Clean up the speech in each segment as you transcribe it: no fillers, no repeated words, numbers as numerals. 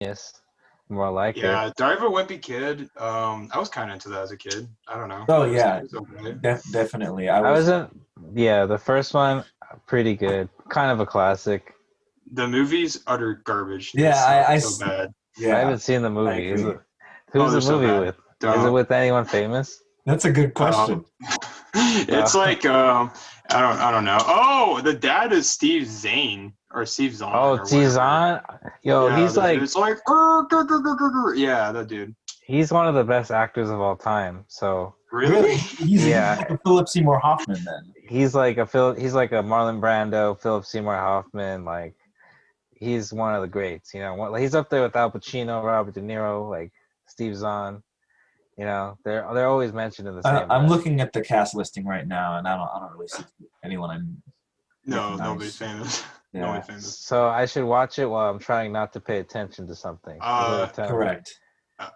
genius, more like it. Yeah, Diary of a Wimpy Kid. I was kind of into that as a kid. I don't know. Oh It was, yeah, it was okay. definitely. I I was. wasn't. Yeah, the first one pretty good, kind of a classic. The movie's utter garbage. They Yeah, suck so bad. I yeah, haven't seen the I movie. Is agree. it? Oh, Who's they're the so movie bad. with? Is it Don't. with anyone famous? That's a good Um, question. it's like I don't know. Oh, the dad is Steve Zane or Steve Zahn Oh, or whatever. Tizan. Yo, Yeah, the dude. It's like yeah, that dude. he's one of the best actors of all time. So Really, Really? he's like yeah, a Philip Seymour Hoffman then. he's like a Marlon Brando, Philip Seymour Hoffman. Like he's one of the greats. He's up there with Al Pacino, Robert De Niro, like Steve Zahn. They're always mentioned in the same I'm breath. looking at the cast listing right now, and I don't really see anyone I No, nobody's recognize. famous. Yeah, Nobody's famous. So I should watch it while I'm trying not to pay attention to something. Is what you're Uh, telling me. correct.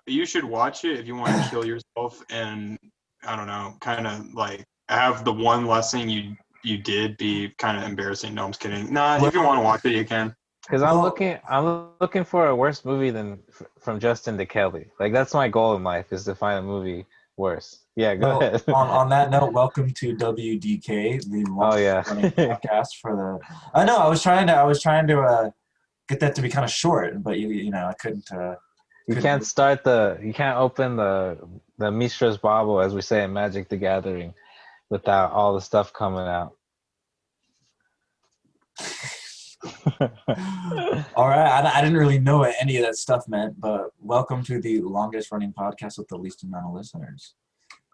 you should watch it if you want to kill yourself and I don't know, kind of like have the one lesson you did be kind of embarrassing. No, I'm just kidding. Nah, if you want Well, to watch it, you can. Because well, I'm looking for a worse movie than from Justin to Kelly. Like that's my goal in life is to find a movie worse. Yeah, go well. ahead. On that note, welcome to WDK, the Oh longest yeah. running podcast for the. I know. I was trying to get that to be kind of short, but I couldn't. Couldn't. You can't open the Mistress Bobble, as we say in Magic the Gathering, without all the stuff coming out. All right, I didn't really know what any of that stuff meant, but welcome to the longest running podcast with the least amount of listeners.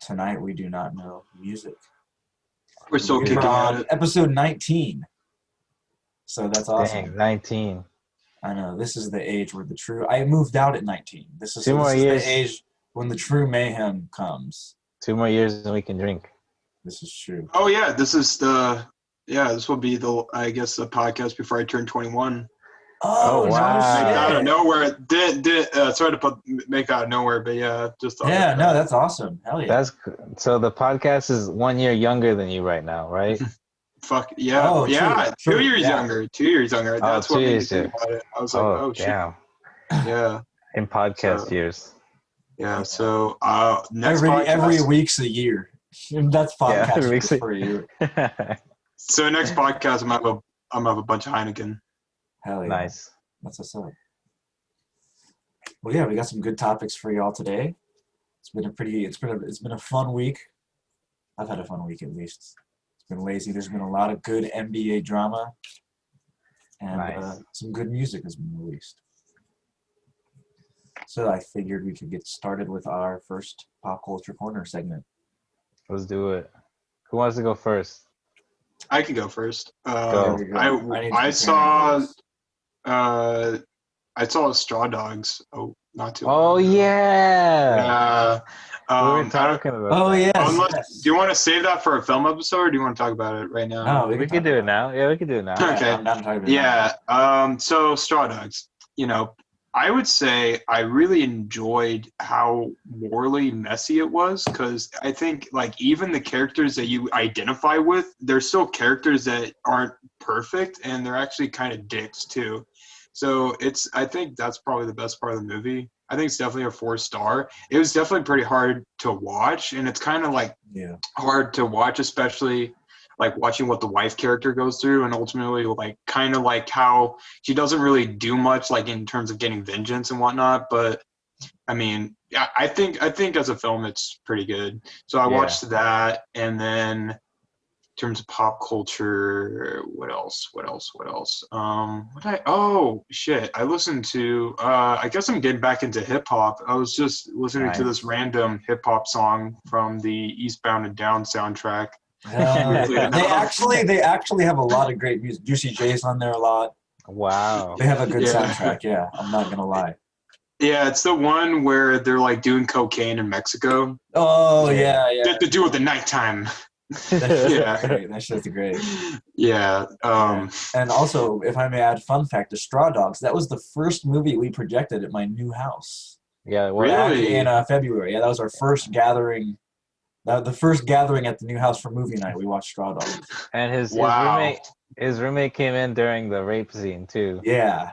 Tonight we do not know music. We're still We're kicking at on it. episode 19, so that's awesome. Dang, 19. I know this is the age where the true. I moved out at 19. This is Two so. more This is the years. age when the true mayhem comes. 2 more years and we can drink. This is true. Oh yeah, this will be I guess the podcast before I turn 21. Oh, no Make that out of shit! nowhere. Sorry to make that out of nowhere, but yeah, just thought Yeah, of no, that. that's awesome. Hell yeah! So the podcast is 1 year younger than you right now, right? Fuck yeah, Oh, yeah. true, 2 years yeah. younger. 2 years younger. Oh, That's what two made me years, think yeah. about it. I was like, Oh, oh shit. damn. Yeah. In podcast So years. yeah. So next Every podcast. week's a year. That's Yeah, podcast every years week. for you. So next podcast, I'm gonna have a bunch of Heineken. Hell yeah! Nice. That's what's up. Well, yeah, we got some good topics for y'all today. It's been a fun week. I've had a fun week at least. It's been lazy. There's been a lot of good NBA drama, and Nice. some good music has been released. So I figured we could get started with our first pop culture corner segment. Let's do it. Who wants to go first? I can go first. Go. There we go. I need to prepare saw my voice. I saw Straw Dogs. Oh, not too Oh long ago. yeah. Yeah. We were talking about Oh that. yes, Unless, do you want to save that for a film episode, or do you want to talk about it right now? No, We could do it now. Yeah, we could do it now. Okay. I'm not talking about Yeah. So Straw Dogs. I would say I really enjoyed how morally messy it was, because I think like even the characters that you identify with, they're still characters that aren't perfect, and they're actually kind of dicks too. So I think that's probably the best part of the movie. I think it's definitely a 4-star. It was definitely pretty hard to watch, and it's kind of like Yeah. hard to watch, especially like watching what the wife character goes through, and ultimately like kind of like how she doesn't really do much like in terms of getting vengeance and whatnot. But I mean, yeah, I think as a film it's pretty good. So I Yeah. watched that, and then in terms of pop culture, what else? Oh shit, I listened to I guess I'm getting back into hip hop. I was just listening to this random hip hop song from the Eastbound and Down soundtrack. Weirdly They enough. actually have a lot of great music. Juicy J's on there a lot. Wow. They have a good Yeah. soundtrack. Yeah, I'm not gonna lie. Yeah, it's the one where they're like doing cocaine in Mexico. Oh yeah. To do with the nighttime. That's great. That shit's great. Yeah. And also, if I may add, fun fact: the Straw Dogs. That was the first movie we projected at my new house. Yeah, well, Really? Back in February. Yeah, that was our first gathering. The first gathering at the new house for movie night. We watched Straw Dogs. and Wow. his roommate came in during the rape scene too. Yeah.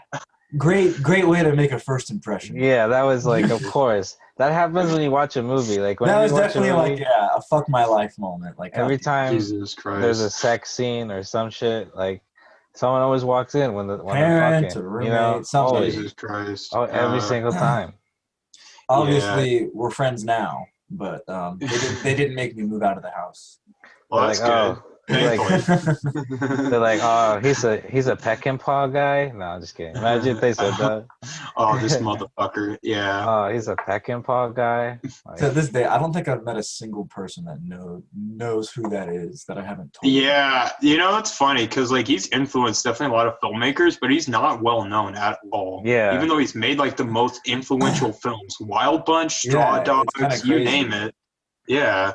great way to make a first impression. Yeah, that was like, of course. That happens when you watch a movie. Like That whenever was you watch a definitely like, movie, yeah, a fuck my life moment. Like, God every damn. time Jesus there's a Christ. sex scene or some shit, like someone always walks in when they're Parent fucking, or you know, roommate, somebody. always, Jesus Christ. oh, every single time. Yeah. Obviously, we're friends now, but they didn't make me move out of the house. Well, They're that's like, good. oh, Thankfully. they're like, oh, he's a peck and paw guy. No, I'm just kidding. Imagine if they said that. Oh, this motherfucker. Yeah. Oh, he's a peck and paw guy. To Like, this day, I don't think I've met a single person that knows who that is that I haven't told. Yeah, it's funny because like he's influenced definitely a lot of filmmakers, but he's not well known at all. yeah, Even though he's made like the most influential films, Wild Bunch, Straw Yeah, it's kinda Dogs, you crazy. name it. Yeah,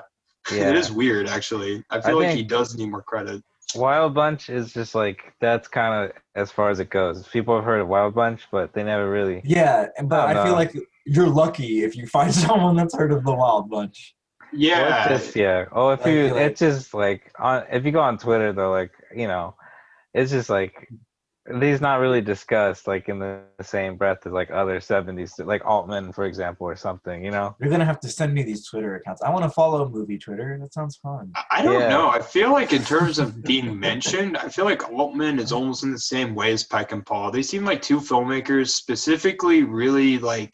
it yeah. is weird actually. I I feel like he think does need more credit. Wild Bunch is just like that's kind of as far as it goes. People have heard of Wild Bunch, but they never really. Yeah, but I I don't feel know. like you're lucky if you find someone that's heard of the Wild Bunch. Well, Yeah, it's just yeah. Oh, if I you, feel like it's just like on if you go on Twitter though, like it's just like these not really discussed like in the same breath as like other '70s, like Altman, for example, or something. you're gonna have to send me these Twitter accounts. I want to follow movie Twitter. That sounds fun. I don't Yeah. know. I feel like in terms of being mentioned, I feel like Altman is almost in the same way as Peck and Paul. They seem like two filmmakers specifically really like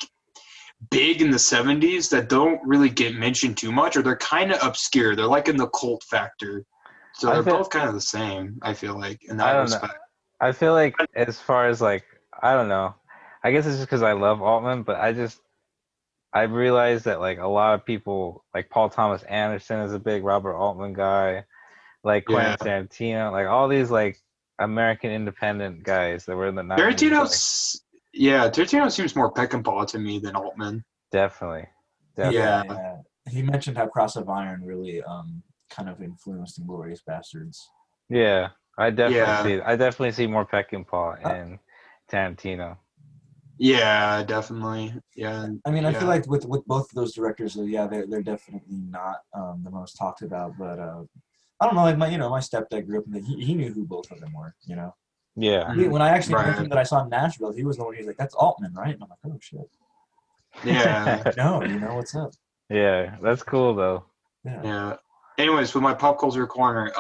big in the 70s that don't really get mentioned too much, or they're kind of obscure. They're like in the cult factor. So they're both kind of the same, I feel like, in I that don't know. respect. I feel like as far as like I don't know. I guess it's just because I love Altman, but I've realized that like a lot of people like Paul Thomas Anderson is a big Robert Altman guy, like Yeah. Quentin Tarantino, like all these like American independent guys that were in the 90s. Tarantino seems more Peck and Paw to me than Altman. Definitely. Yeah. He mentioned how Cross of Iron really kind of influenced Inglourious Bastards. Yeah. I definitely see more Peck and Paw in Tarantino. Yeah, definitely. Yeah. I mean, I feel like with both of those directors, they're definitely not the most talked about. But I don't know, like my stepdad grew up, and he knew who both of them were. Yeah. When I actually mentioned that I saw Nashville, he was the one. He's like, "That's Altman, right?" And I'm like, "Oh shit." Yeah. No, what's up? Yeah, that's cool though. Yeah. Anyways, with my pop culture corner,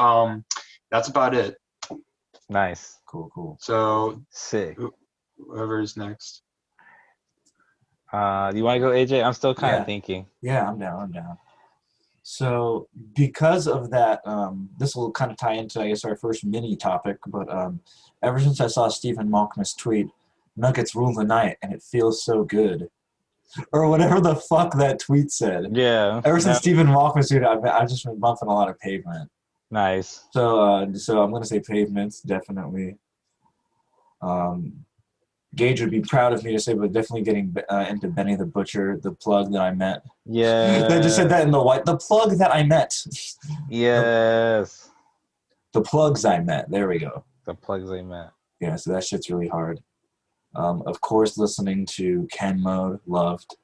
that's about it. Nice. Cool. So sick. Whoever's next. Do you want to go, AJ? I'm still kind of thinking. Yeah, I'm down. So because of that, this will kind of tie into, I guess, our first mini topic. But ever since I saw Stephen Malkmus tweet, "Nuggets rule the night, and it feels so good," or whatever the fuck that tweet said. Yeah. Ever since Stephen Malkmus tweeted, I've just been bumping a lot of Pavement. Nice. So I'm gonna say Pavement, definitely. Gage would be proud of me to say, but definitely getting into Benny the Butcher, the plug that I met. Yeah. They just said that in the white. The plug that I met. Yes. The plugs I met. There we go. The plugs I met. Yeah, so that shit's really hard. Of course, listening to Ken Mode, loved.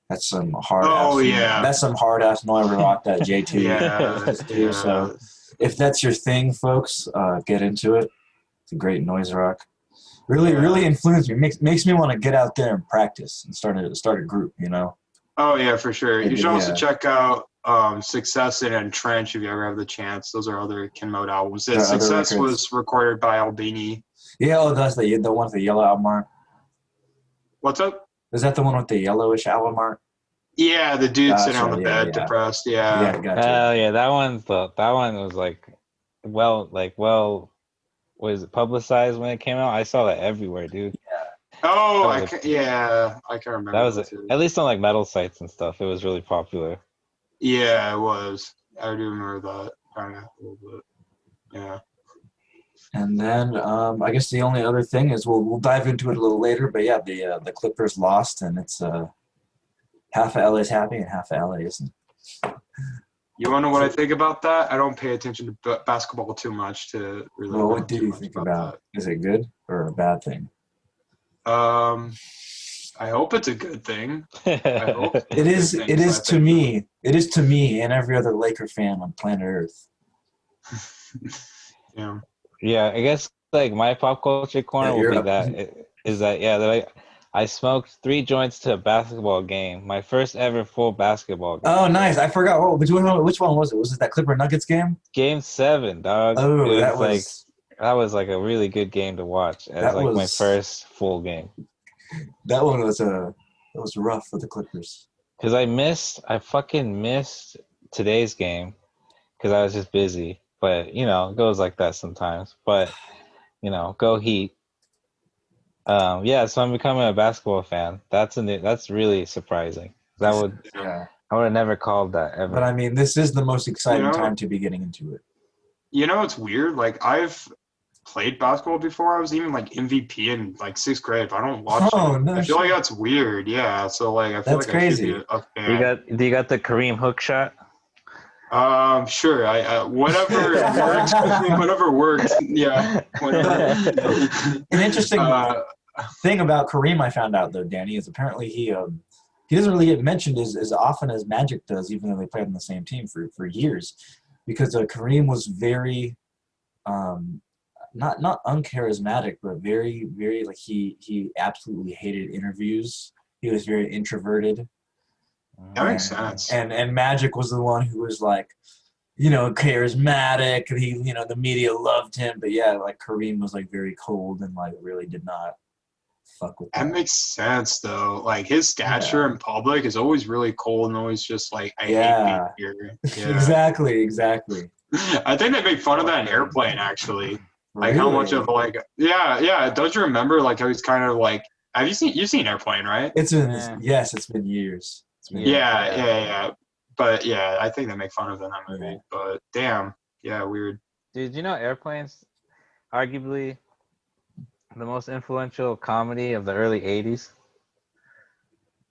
That's some hard ass. Yeah. That's some hard ass Noir rock that JT. Yeah. So if that's your thing, folks, get into it. It's a great noise rock. Really influenced me. Makes me want to get out there and practice and start a group. Oh yeah, for sure. You should also check out Success and Entrench if you ever have the chance. Those are other Ken Mode albums. Success was recorded by Albini. Yeah, that's the one with the yellow album art. What's up? Is that the one with the yellowish album art? Yeah, the dude sitting on the bed, depressed. Yeah. Gotcha. That one was was it publicized when it came out? I saw that everywhere, dude. Oh, I can remember. That was at least on like metal sites and stuff. It was really popular. Yeah, it was. I do remember that kind of a little bit. Yeah. And then I guess the only other thing is we'll dive into it a little later. But yeah, the Clippers lost, and it's half of LA's happy and half of LA isn't. You want to know what I think about that? I don't pay attention to basketball too much to really. Well, what do you think about? Is it good or a bad thing? I hope it's a good thing. I hope it is. It is to me. It is to me and every other Laker fan on planet Earth. Yeah. Yeah, I guess like my pop culture corner will be that is that I smoked 3 joints to a basketball game. My first ever full basketball game. Oh, nice. I forgot. Oh, which one was it? Was it that Clipper Nuggets game? Game 7, dog. Oh, It that was like was that was like a really good game to watch as that like my was first full game. that one was that was rough for the Clippers. Cause I fucking missed today's game because I was just busy. But it goes like that sometimes. But go Heat. Yeah, so I'm becoming a basketball fan. That's really surprising. Yeah. I would have never called that ever. But I mean, this is the most You exciting know, time to be getting into it. it's weird. Like I've played basketball before. I was even like MVP in like 6th grade, but I don't watch Oh, it. no I feel like shit. that's weird. Yeah. So like I feel That's like I should crazy. be a Do fan. you got the Kareem hook shot? Sure. Whatever works. Whatever works. Yeah. Whatever. An interesting uh, thing about Kareem I found out though, Danny, is apparently he doesn't really get mentioned as often as Magic does, even though they played on the same team for years, because Kareem was very not uncharismatic, but very very like he absolutely hated interviews. He was very introverted. that makes sense. And Magic was the one who was like, charismatic, and he, the media loved him. But yeah, like Kareem was like very cold and like really did not fuck with That that. makes sense though. Like his stature in public is always really cold and always just like I hate being here. Yeah. Exactly. I think they make fun of that in Airplane actually. Like Really? how much of like yeah. Don't you remember like how he's kind of like you've seen Airplane, right? It's been Yeah. yes, it's been years. Yeah. But yeah, I think they make fun of it in that movie. Yeah. But damn, yeah, weird. Dude, Airplane's arguably the most influential comedy of the early 80s?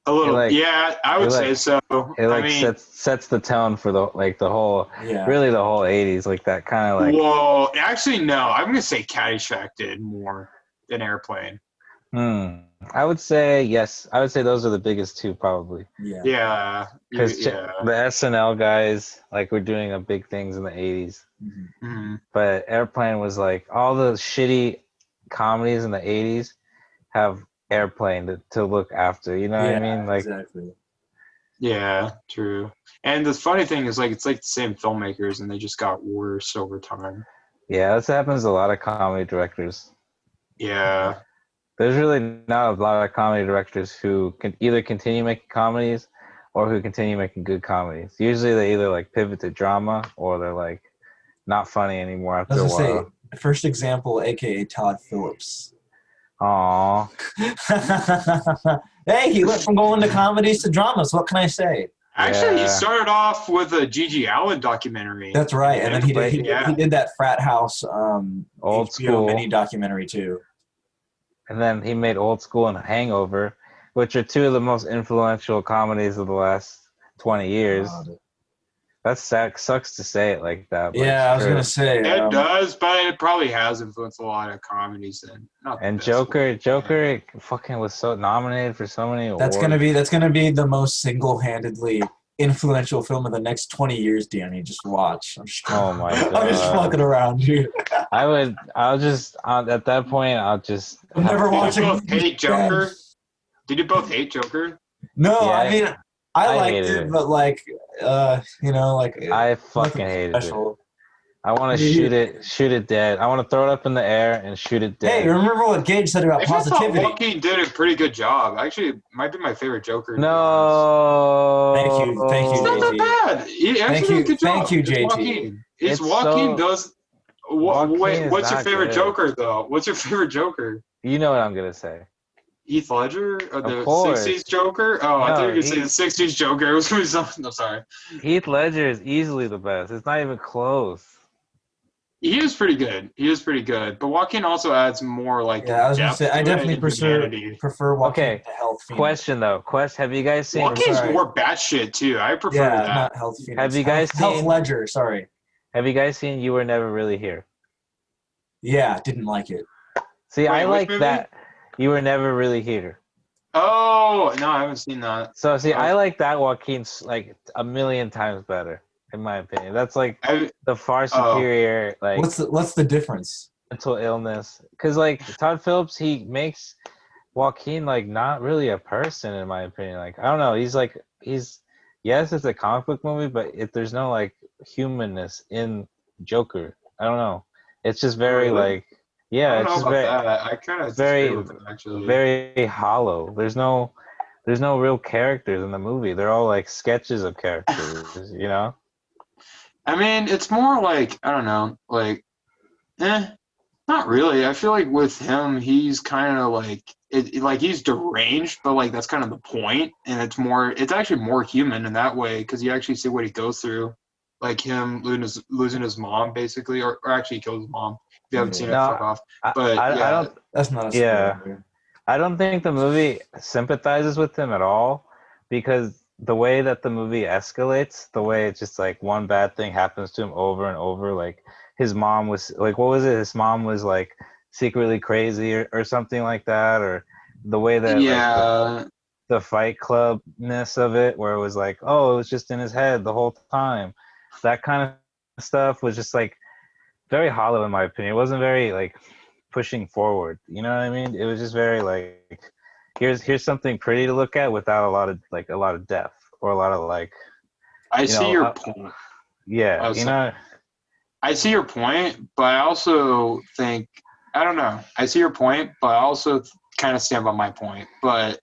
A little, like- yeah, I would say so. It I mean, sets the tone for the whole Yeah. really the whole 80s, like that kind of like well, actually, no, I'm gonna say Caddyshack did more than Airplane. I would say yes. I would say those are the biggest two probably. Yeah. Yeah, Because yeah. the SNL guys like were doing big things in the 80s. Mhm. Mhm. But Airplane was like all the shitty comedies in the 80s have Airplane to look after. You know what I mean? Like exactly. Yeah, true. And the funny thing is, like, it's like the same filmmakers, and they just got worse over time. yeah, that happens to a lot of comedy directors. Yeah. There's really not a lot of comedy directors who can either continue making comedies or who continue making good comedies. Usually they either like pivot to drama or they're like not funny anymore I after a was gonna say, while. first example, aka Todd Phillips. Aww. Hey, he went from going to comedies to dramas. What can I say? Actually, Yeah. he started off with a Gigi Allen documentary. That's right. And then he did that frat house Old HBO School. mini documentary too. And then he made Old School and Hangover, which are two of the most influential comedies of the last 20 years. God. That sucks to say it like that. But Yeah, I was true. gonna say. It does, but it probably has influenced a lot of comedies. And not the And best Joker fucking was so nominated for so many awards. That's gonna be the most single-handedly influential film of the next 20 years, Danny. Just watch. Oh my I'm just God. fucking around, dude. At that point, I'll just. I'm never Did you watching. both hate Joker? Did you both hate Joker? No, Yeah, I mean I liked hated it, it. but like like I fucking nothing hated it. special. I want to shoot it dead. I want to throw it up in the air and shoot it dead. Hey, remember what Gage said about Actually, I thought positivity? Joaquin did a pretty good job. Actually, it might be my favorite Joker. to be honest. No. Thank you, It's not JT. that bad. He actually does a good job. Thank you, It's JT. Joaquin. It's Joaquin so- does. Joaquin Wait, is what's your not favorite good. Joker though? What's your favorite Joker? You know what I'm gonna say. Heath Ledger, the course. 60s Joker? Oh, I No, thought you were going to say the 60s Joker. It was going to be something. No, sorry. Heath Ledger is easily the best. It's not even close. He is pretty good. But Joaquin also adds more like Yeah, I was gonna depth say I to it definitely and humanity. prefer watching Okay, the Health Phoenix. Question though. Have you guys seen? Joaquin's sorry. more batshit too. I prefer Yeah, that. not Health Phoenix. Have you guys Health seen- Ledger? Sorry. Have you guys seen You Were Never Really Here? Yeah, didn't like it. See, Wait, I which like movie? that. You Were Never Really Here. Oh, no, I haven't seen that. So see, Oh. I like that Joaquin's like a million times better, in my opinion. That's like the far superior like What's the difference? mental illness. Because like Todd Phillips, he makes Joaquin like not really a person in my opinion. Like I don't know. He's yes, it's a comic book movie, but there's no like humanness in Joker. I don't know. It's just Oh, very really? like I yeah, don't it's know just about very that. I kind it's of disagree very with it actually. very hollow. There's no real characters in the movie. They're all like sketches of characters, you know? I mean, it's more like I don't know, like not really. I feel like with him, he's kind of like like he's deranged, but like that's kind of the point, and it's actually more human in that way because you actually see what he goes through, like him losing his mom basically, or actually he kills his mom. If you haven't Yeah. seen it, No, fuck off. But I yeah, don't That's not a yeah. spoiler. I don't think the movie sympathizes with him at all because the way that the movie escalates, the way it's just like one bad thing happens to him over and over, like his mom was like, what was it? His mom was like secretly crazy or something like that, or the way that like yeah, the Fight Clubness of it, where it was like, oh, it was just in his head the whole time. That kind of stuff was just like very hollow in my opinion. It wasn't very like pushing forward. You know what I mean? It was just very like here's something pretty to look at without a lot of depth or a lot of like I you see know your point. yeah Oh, you sorry. know I see your point, but I also think I don't know. I see your point, but I also kind of stand by my point. But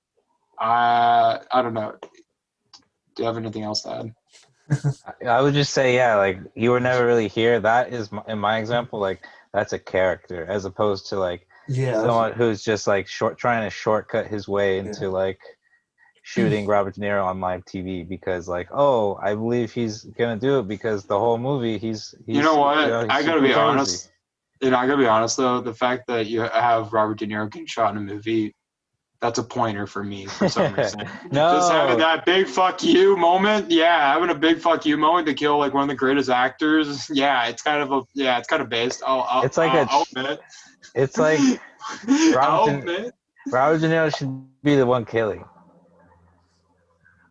I don't know. Do you have anything else to add? I would just say yeah, like you were never really here. That is in my example like that's a character as opposed to like Yeah, someone who's just like trying to shortcut his way yeah. into like shooting Robert De Niro on live TV because like oh I believe he's gonna do it because the whole movie You know you know what? he's I gotta super be crazy. honest. And I gotta be honest though, the fact that you have Robert De Niro getting shot in a movie, that's a pointer for me for some reason. Just having No, that big fuck you moment, yeah, having a big fuck you moment to kill like one of the greatest actors, yeah, it's kind of based. it's like a I'll admit. it's like Robert I'll De, admit. Robert De Niro should be the one killing.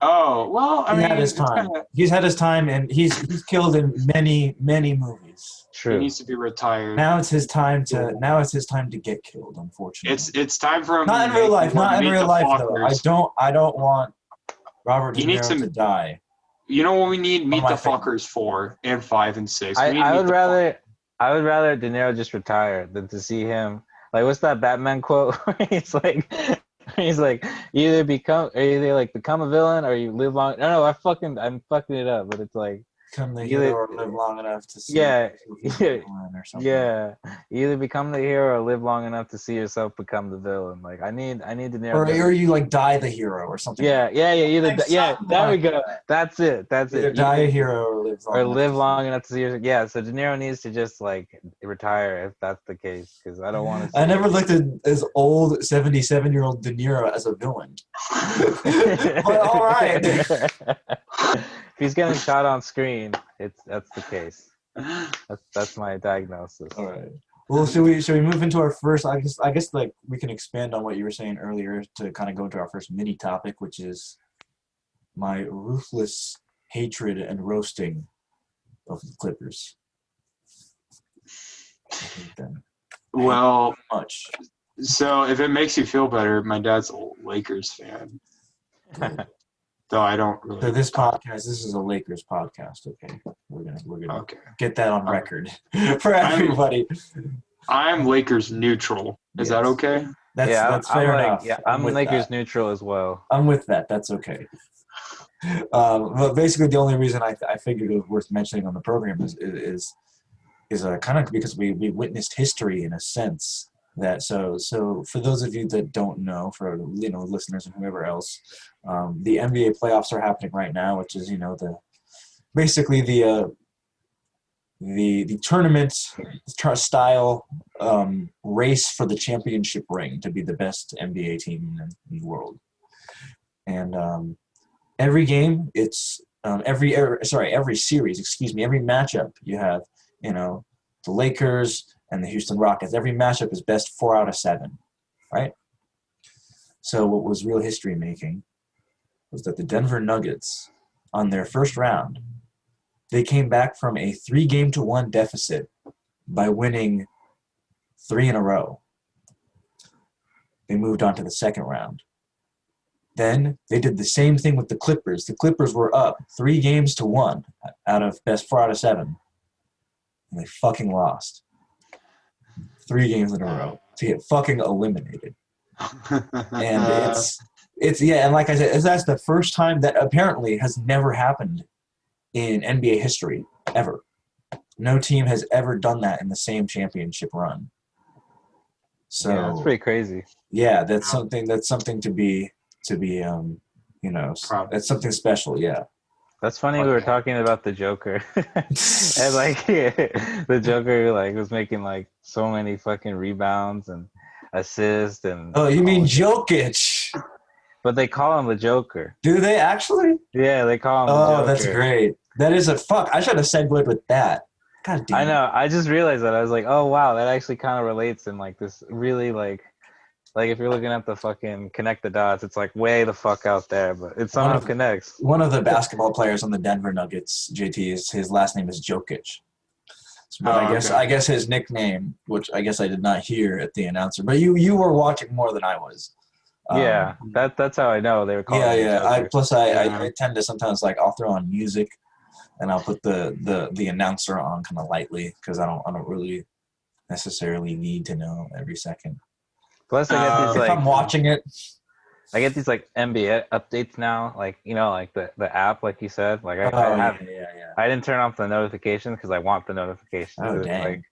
Oh well, I He had mean, his it's kind time. of He's had his time, and he's killed in many movies. he True. needs to be retired. Now it's his time to. Now it's his time to get killed. Unfortunately, It's time for him to not in real make life. more Not in Meet real the life though. Fockers. I don't want Robert De He needs Niro to to. die. You know what we need? One of Meet my the favorite. Fuckers 4 and 5 and 6. We need to I meet would the Fuckers. rather I would rather De Niro just retire than to see him like what's that Batman quote where he's like either like become a villain or you live long. No, I'm fucking it up, but it's like Become the hero either or live long enough to see yeah yourself as a villain or something. yeah either become the hero or live long enough to see yourself become the villain. Like I need De Niro Or to you like die the hero or something like yeah either that. yeah Something there we like go. that. That's Either it. die a hero or live long Or enough live to see. long enough to see yourself. Yeah, so De Niro needs to just like retire if that's the case because I don't want to I see never him. looked at as old 77-year-old De Niro as a villain. But all right. If he's getting shot on screen, that's the case. That's my diagnosis. All right. Well, should we move into our first? I guess like we can expand on what you were saying earlier to kind of go into our first mini topic, which is my ruthless hatred and roasting of the Clippers. I hate them Well, much. so if it makes you feel better, my dad's a Lakers fan. Good. Though I don't So really. this podcast, this is a Lakers podcast. Okay, we're gonna Okay. get that on All right. record for everybody. I'm Lakers neutral. Is that Yes. okay? That's fair enough. yeah, I'm I'm with Lakers that. neutral as well. I'm with that. That's okay. But basically, the only reason I figured it was worth mentioning on the program is kind of because we witnessed history in a sense that so for those of you that don't know, for listeners and whoever else, the NBA playoffs are happening right now, which is basically the tournament style race for the championship ring to be the best NBA team in the world. And every game, it's every series, every matchup you have, the Lakers and the Houston Rockets. Every matchup is best 4 out of 7, right? So what was real history making was that the Denver Nuggets, on their first round, they came back from a 3-1 deficit by winning 3 in a row. They moved on to the second round. Then they did the same thing with the Clippers. The Clippers were up 3-1 out of 7. And they fucking lost 3 games in a row to get fucking eliminated. And and like I said, that's the first time that apparently has never happened in NBA history ever. No team has ever done that in the same championship run. So yeah, that's pretty crazy. Yeah, that's something to be that's something special. Yeah. That's funny. We were talking about the Joker, and like the Joker like was making like so many fucking rebounds and assists and. Oh, you mean Jokic? But they call him the Joker. Do they actually? Yeah, they call him the Joker. Oh, that's great. That is a fuck. I should have segued with that. God damn. I know. I just realized that. I was like, oh wow, that actually kind of relates in like this really like if you're looking at the fucking connect the dots, it's like way the fuck out there, but it somehow connects. One of the basketball players on the Denver Nuggets, JT, his last name is Jokic. But I guess his nickname, which I guess I did not hear at the announcer, but you were watching more than I was. Yeah, that's how I know they were calling. Yeah. I tend to sometimes like I'll throw on music, and I'll put the announcer on kind of lightly because I don't really necessarily need to know every second. Plus, I get these like if I'm watching it. I get these like NBA updates now, like like the app, like you said. Like I didn't turn off the notifications because I want the notifications. Oh dang! Like,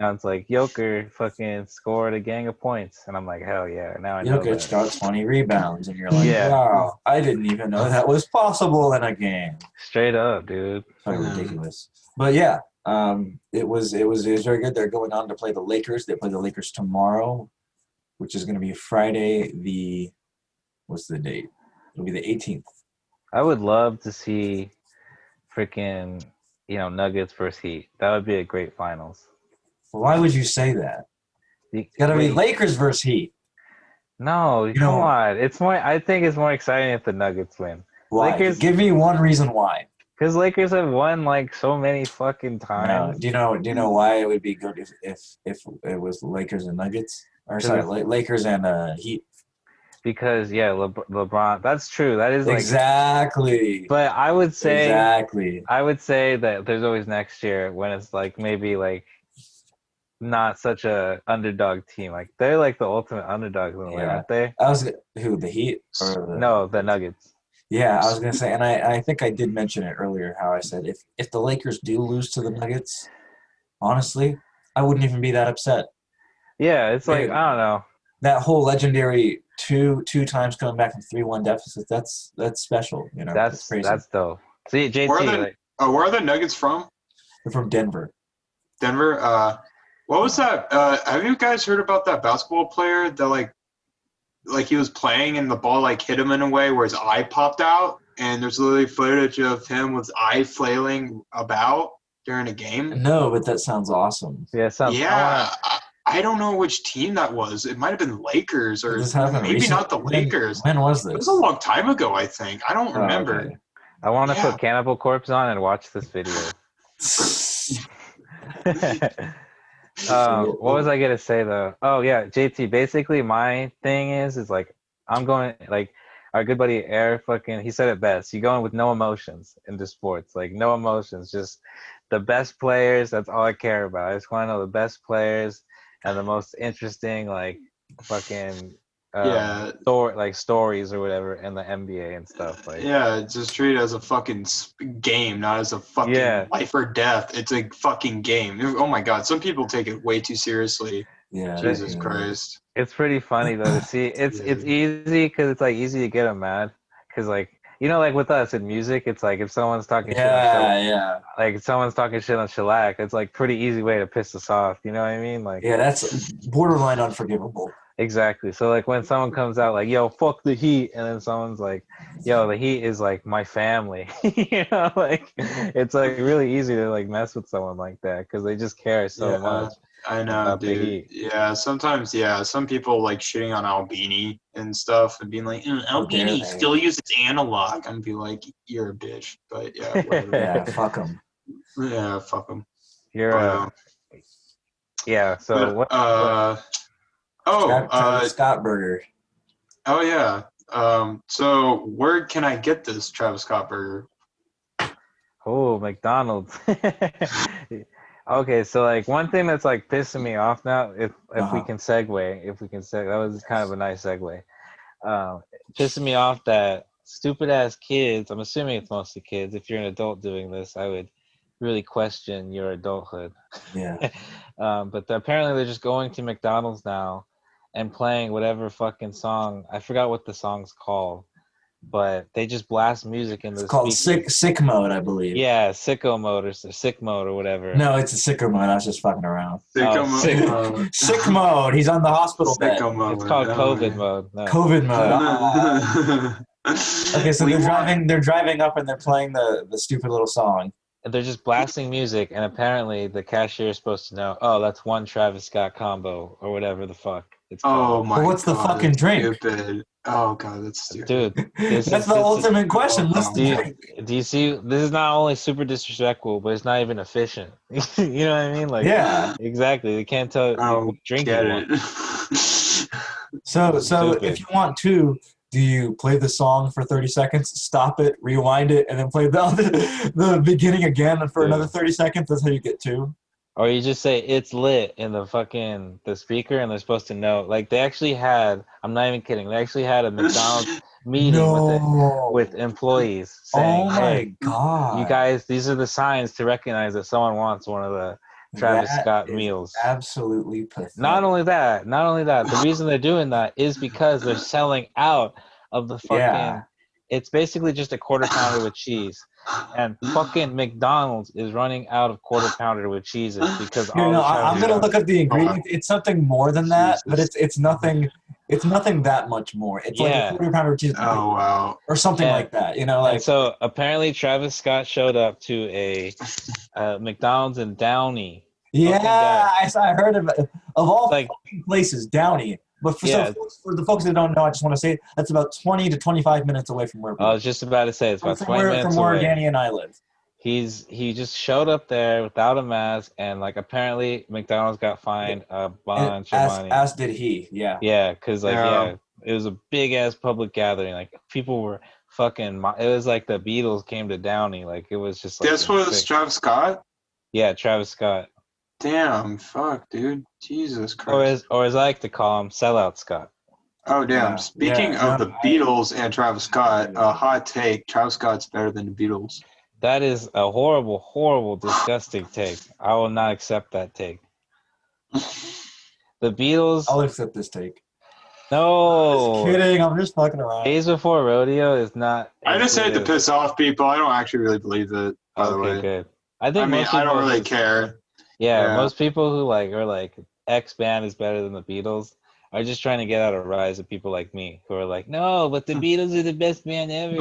now it's like Joker fucking scored a gang of points, and I'm like, hell yeah! Now I know. Jokic got 20 rebounds, and you're like, wow, I didn't even know that was possible in a game. Straight up, dude. Fucking ridiculous. But yeah, it was very good. They're going on to play the Lakers. They play the Lakers tomorrow, which is going to be Friday. What's the date? It'll be the 18th. I would love to see freaking, Nuggets versus Heat. That would be a great finals. Well, why would you say that? It's got to be Lakers versus Heat. No, come on. It's more. I think it's more exciting if the Nuggets win. Why? Lakers, give me one reason why. Because Lakers have won like so many fucking times. No. Do you know why it would be good if it was Lakers and Nuggets? Or sorry, Lakers and Heat. Because LeBron. That's true. That is like exactly. But I would say exactly. I would say that there's always next year when it's like maybe like not such a underdog team. Like they're like the ultimate underdogs in a way, aren't they? The Heat or No, the Nuggets. Yeah, I was gonna say, and I think I did mention it earlier. How I said if the Lakers do lose to the Nuggets, honestly, I wouldn't even be that upset. Yeah, it's like I don't know. That whole legendary two times coming back from 3-1 deficit, that's special. That's crazy. That's dope. See, JT. Where are the Nuggets from? They're from Denver. Denver. What was that? Have you guys heard about that basketball player that like he was playing and the ball like hit him in a way where his eye popped out, and there's literally footage of him with his eye flailing about during a game? No, but that sounds awesome. Yeah, I don't know which team that was. It might have been Lakers or maybe not the Lakers. When was this? It was a long time ago, I think. I don't remember. Okay. I want to put Cannibal Corpse on and watch this video. What was I gonna say though? Oh yeah, JT. Basically, my thing is like I'm going like our good buddy Air. He said it best. You going with no emotions into sports, like no emotions, just the best players. That's all I care about. I just want to know the best players and the most interesting like fucking stories or whatever in the NBA and stuff. Like just treat it as a fucking game, not as a fucking life or death. It's a fucking game. Oh my god, some people take it way too seriously. Yeah, Jesus Christ. It's pretty funny though to see. It's easy because it's like easy to get them mad because like like with us in music, it's like if someone's talking shit like if someone's talking shit on shellac, it's like pretty easy way to piss us off. You know what I mean? Like that's borderline unforgivable. Exactly. So like when someone comes out like, yo, fuck the Heat, and then someone's like, yo, the Heat is like my family. Like it's like really easy to like mess with someone like that because they just care so much. I know, dude. Yeah, sometimes, some people like shitting on Albini and stuff and being like, Albini still uses analog. I'm be like, you're a bitch. But yeah, whatever. Yeah, fuck them. Yeah, fuck them. You're yeah. So Oh, Travis Scott burger. oh yeah. So where can I get this Travis Scott burger? Oh, McDonald's. Okay, so like one thing that's like pissing me off now, if we Uh-huh. can segue, that was kind of a nice segue. Pissing me off that stupid ass kids. I'm assuming it's mostly kids. If you're an adult doing this, I would really question your adulthood. Yeah. But apparently they're just going to McDonald's now and playing whatever fucking song. I forgot what the song's called, but they just blast music into It's the called speakers. sick mode, I believe. Yeah, sicko mode or sick mode or whatever. No, it's a sicko mode. I was just fucking around. Oh, Sicko sick. mode. Sick mode. He's on the hospital bed. Sicko mode. It's called Oh, COVID man. mode. No. COVID mode. Okay, so We they're driving up and they're playing the stupid little song. And they're just blasting music, and apparently the cashier is supposed to know, oh, that's one Travis Scott combo or whatever the fuck it's Oh called. my But what's the God, fucking that's drink? Stupid. Oh god, that's stupid. Dude, this That's is the ultimate question. What's do the you, drink? do you see? This is not only super disrespectful, but it's not even efficient. You know what I mean? Like, Yeah. exactly. They can't tell I you don't what drink get you want. it. So Stupid. if you want to, do you play the song for 30 seconds, stop it, rewind it, and then play the beginning again for another 30 seconds? That's how you get two. Or you just say it's lit in the speaker, and they're supposed to know. Like they actually had, I'm not even kidding. They actually had a McDonald's meeting No. with employees Oh saying, my "Hey, you god. guys, these are the signs to recognize that someone wants one of the Travis That Scott is meals." absolutely pathetic. Not only that, the reason they're doing that is because they're selling out of the fucking. Yeah. It's basically just a quarter pounder with cheese. And fucking McDonald's is running out of quarter pounder with cheeses because Here, all no, the Travis I'm gonna Scott. look up the ingredients. It's something more than that, but Jesus. it's nothing. It's nothing that much more. It's like a Yeah. quarter pounder cheese Oh wow. or something And, like that. You know, and like so apparently Travis Scott showed up to a McDonald's in Downey. yeah, guy. I heard of all Like fucking places, Downey. But yeah, for the folks that don't know, I just want to say that's about 20 to 25 minutes away from where we I live. was just about to say it's about 20 minutes From where away. Danny and I live. He just showed up there without a mask, and like apparently McDonald's got fined a bunch of money. As did he. Yeah. Yeah, because Yeah. it was a big ass public gathering. Like people were fucking. It was like the Beatles came to Downey. Like it was just like This was insane. Travis Scott? Yeah, Travis Scott, Damn, fuck, dude. Jesus Christ. or as I like to call him, Sellout Scott. Oh damn. Yeah, Speaking yeah, of no, the Beatles and Travis Scott, a hot take, Travis Scott's better than the Beatles. That is a horrible, horrible, disgusting take. I will not accept that take. The Beatles. I'll accept this take. No. Just kidding. I'm just fucking around. Days Before Rodeo is not. I just hate to included. piss off people. I don't actually really believe it, by the Okay, way. good. I think I mean, most I don't people really just- care. Yeah, Yeah. most people who are like X band is better than the Beatles are just trying to get out a rise of people like me who are like, no, but the Beatles are the best band ever.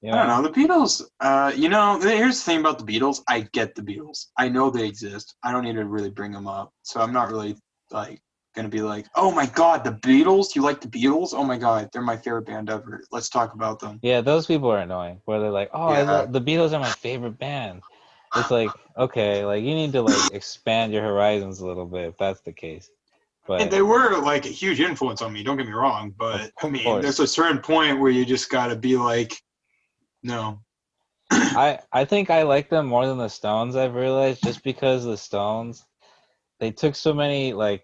You I don't know. The Beatles, here's the thing about the Beatles. I get the Beatles. I know they exist. I don't need to really bring them up. So I'm not really, like, going to be like, oh, my God, the Beatles? You like the Beatles? Oh, my God, they're my favorite band ever. Let's talk about them. Yeah, those people are annoying. Where they're like, oh, Yeah. the Beatles are my favorite band. It's like, okay, like you need to like expand your horizons a little bit if that's the case. But And they were, like, a huge influence on me. Don't get me wrong. But, I mean, course. there's a certain point where you just got to be like, no. I think I like them more than the Stones, I've realized, just because the Stones, they took so many, like,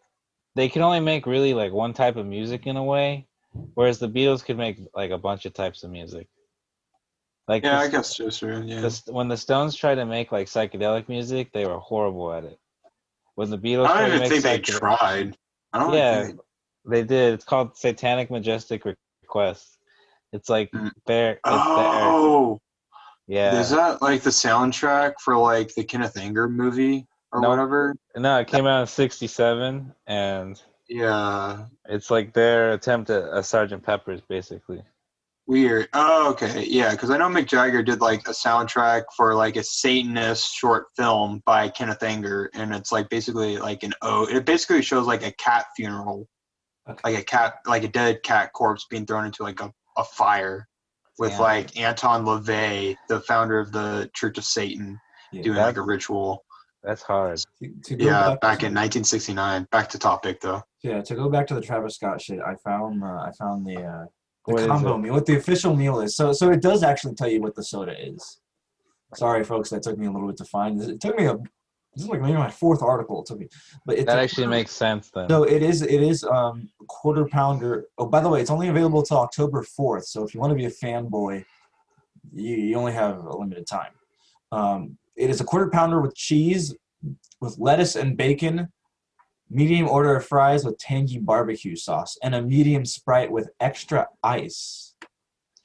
they can only make really like one type of music in a way, whereas the Beatles could make like a bunch of types of music. Like Yeah, I guess so, sure. Yeah. when the Stones tried to make like psychedelic music, they were horrible at it. When the Beatles I tried don't to even make think they psychedelic, tried. I don't yeah, think they did. It's called Satanic Majestic Request. It's like Mm. there. It's there. Oh, Yeah. is that like the soundtrack for like the Kenneth Anger movie or No. whatever? No, it came out in '67, and Yeah, it's like their attempt at a Sgt. Pepper's, basically. weird. Oh, okay, yeah, because I know Mick Jagger did like a soundtrack for like a Satanist short film by Kenneth Anger, and it's like basically like an ode. It basically shows like a cat funeral, like a dead cat corpse being thrown into like a fire. With Yeah. like Anton LaVey, the founder of the Church of Satan, Yeah. doing like a ritual. That's hard. To go Yeah, back back in 1969. Back to topic though. to go back to the Travis Scott shit, I found the What is combo it? meal, what the official meal is. So it does actually tell you what the soda is. Sorry, folks, that took me a little bit to find. It took me this is like maybe my fourth article it took me, but it's That actually makes sense then. so it is quarter pounder. Oh, by the way, it's only available till October 4th. So if you want to be a fanboy, you only have a limited time. It is a quarter pounder with cheese, with lettuce and bacon, medium order of fries with tangy barbecue sauce, and a medium Sprite with extra ice.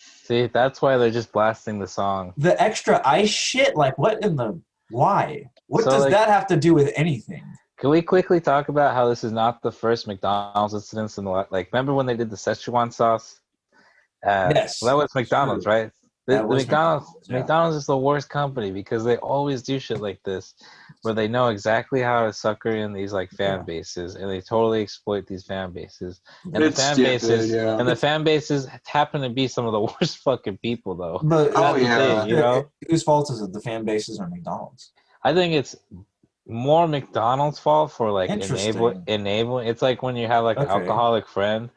See, that's why they're just blasting the song. The extra ice shit, like what in the why? What So, does like, that have to do with anything? Can we quickly talk about how this is not the first McDonald's incident in the like? Remember when they did the Szechuan sauce? Yes, Well, that was McDonald's, true. right? The That was McDonald's, yeah. McDonald's is the worst company because they always do shit like this, where they know exactly how to sucker in these like fan bases, and they totally exploit these fan bases. And It's the fan stupid, bases, yeah. and the fan bases happen to be some of the worst fucking people, though. But Oh, That's the yeah. thing, you know. whose fault is it? The fan bases or McDonald's? I think it's more McDonald's fault for like Interesting. enabling. It's like when you have like an Okay. alcoholic friend,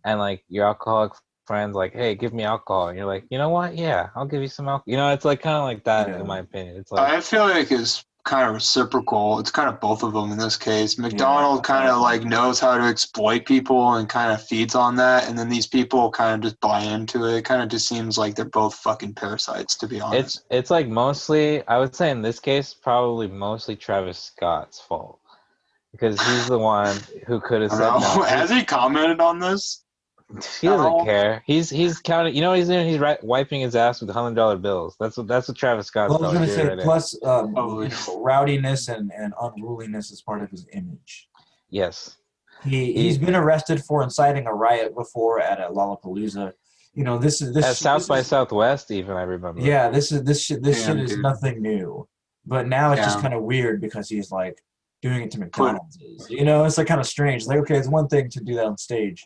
and like your alcoholic friend's like, "Hey, give me alcohol," and you're like, "You know what? Yeah, I'll give you some alcohol." You know, it's like kind of like that Yeah. in my opinion. It's like I feel like it's kind of reciprocal. It's kind of both of them in this case. McDonald's kind of like knows how to exploit people and kind of feeds on that, and then these people kind of just buy into it. It kind of just seems like they're both fucking parasites, to be honest. it's like mostly, I would say in this case, probably mostly Travis Scott's fault because he's the one who could have I said don't know. no. Has he commented on this? He doesn't No. care. He's counting. You know what he's doing? He's wiping his ass with $100 bills. That's what Travis Scott's Well, I was probably gonna doing say, right now. plus Oh, rowdiness and unruliness is part of his image. Yes. He's been arrested for inciting a riot before at a Lollapalooza. You know, this At South by is, Southwest, even I remember. yeah, this shit Damn, is dude. nothing new. But now it's just Yeah. kind of weird because he's like doing it to McDonald's. You know, it's like kind of strange. Like, okay, it's one thing to do that on stage,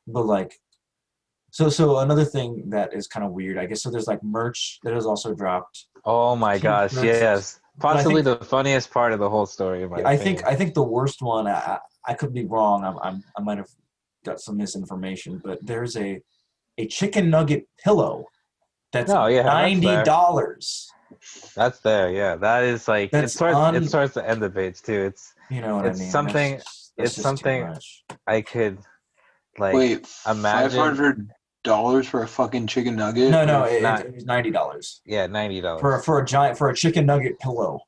but like, so another thing that is kind of weird, I guess. So there's like merch that is also dropped. Oh my gosh, T-shirts. yes. But I Possibly think- the funniest part of the whole story, in my I opinion. think the worst one. I could be wrong. I might have got some misinformation, but there's a chicken nugget pillow that's No, yeah, that's there. $90. That's there, yeah. That is like That's it starts to end the page too. It's You know what it's I mean? something That's it's just too something much. I could like Wait, imagine. $500 for a fucking chicken nugget? No, it's not- it was $90 Yeah, $90. for a chicken nugget pillow.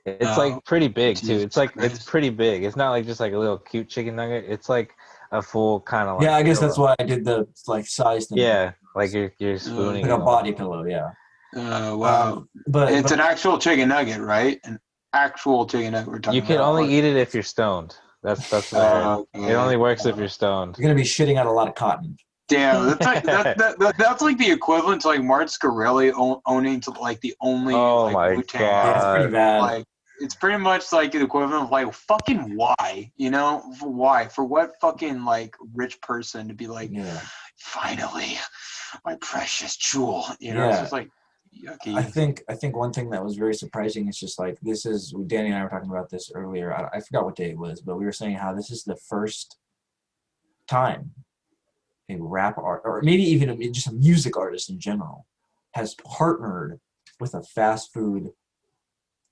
It's like pretty big too. Jesus It's like Christ. it's pretty big. It's not like just like a little cute chicken nugget. It's like a full kind of like Yeah, I guess that's pillow. why I did the like size thing. Yeah, like you're spooning Like it a all. body pillow, yeah. Wow. But It's an actual chicken nugget, right? An actual chicken nugget we're talking You can about. only eat it if you're stoned. That's what I heard. Okay. It only works if you're stoned. you're gonna be shitting out a lot of cotton. Damn, that's like that's like the equivalent to like Martin Scarelli owning to like the only Oh like my Wu-Tang. Yeah, it's pretty bad. Like it's pretty much like the equivalent of like fucking why, you know? Why? For what fucking like rich person to be like, Yeah. finally, my precious jewel. You know, it's Yeah. just like yucky. I think one thing that was very surprising is just like this is Danny and I were talking about this earlier. I forgot what day it was, but we were saying how this is the first time a rap art or maybe even just a music artist in general has partnered with a fast food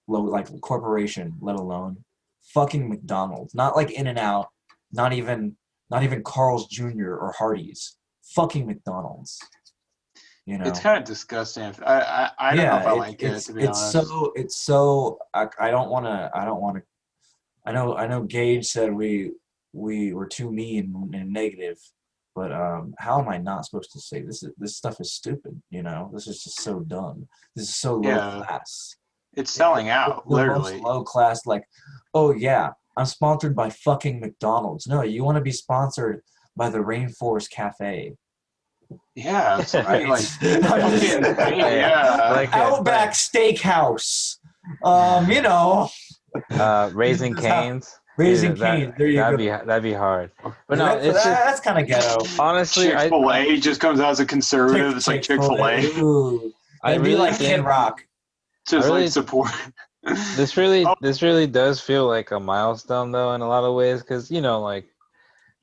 like corporation, let alone fucking McDonald's. Not like In-N-Out, not even Carl's Jr. or Hardee's. Fucking McDonald's. You know, It's kind of disgusting. I don't know if I like it, to be honest. It's so I don't want to. I know Gage said we were too mean and negative, but how am I not supposed to say this stuff is stupid? You know, this is just so dumb. This is so low class. It's selling out, The literally. most low class, like, oh yeah, I'm sponsored by fucking McDonald's. No, you want to be sponsored by the Rainforest Cafe. Yeah, it's Right. like yeah. Like Outback Steakhouse. You know, Raising Cane's. Raising Dude, Cane's. There you go. That'd be hard. But no, it's just That's kind of ghetto. honestly, Chick-fil-A just comes out as a conservative. It's like Chick-fil-A. Ooh, I It'd be really like think Kid Rock. Just I really- like support. This really does feel like a milestone though in a lot of ways, because like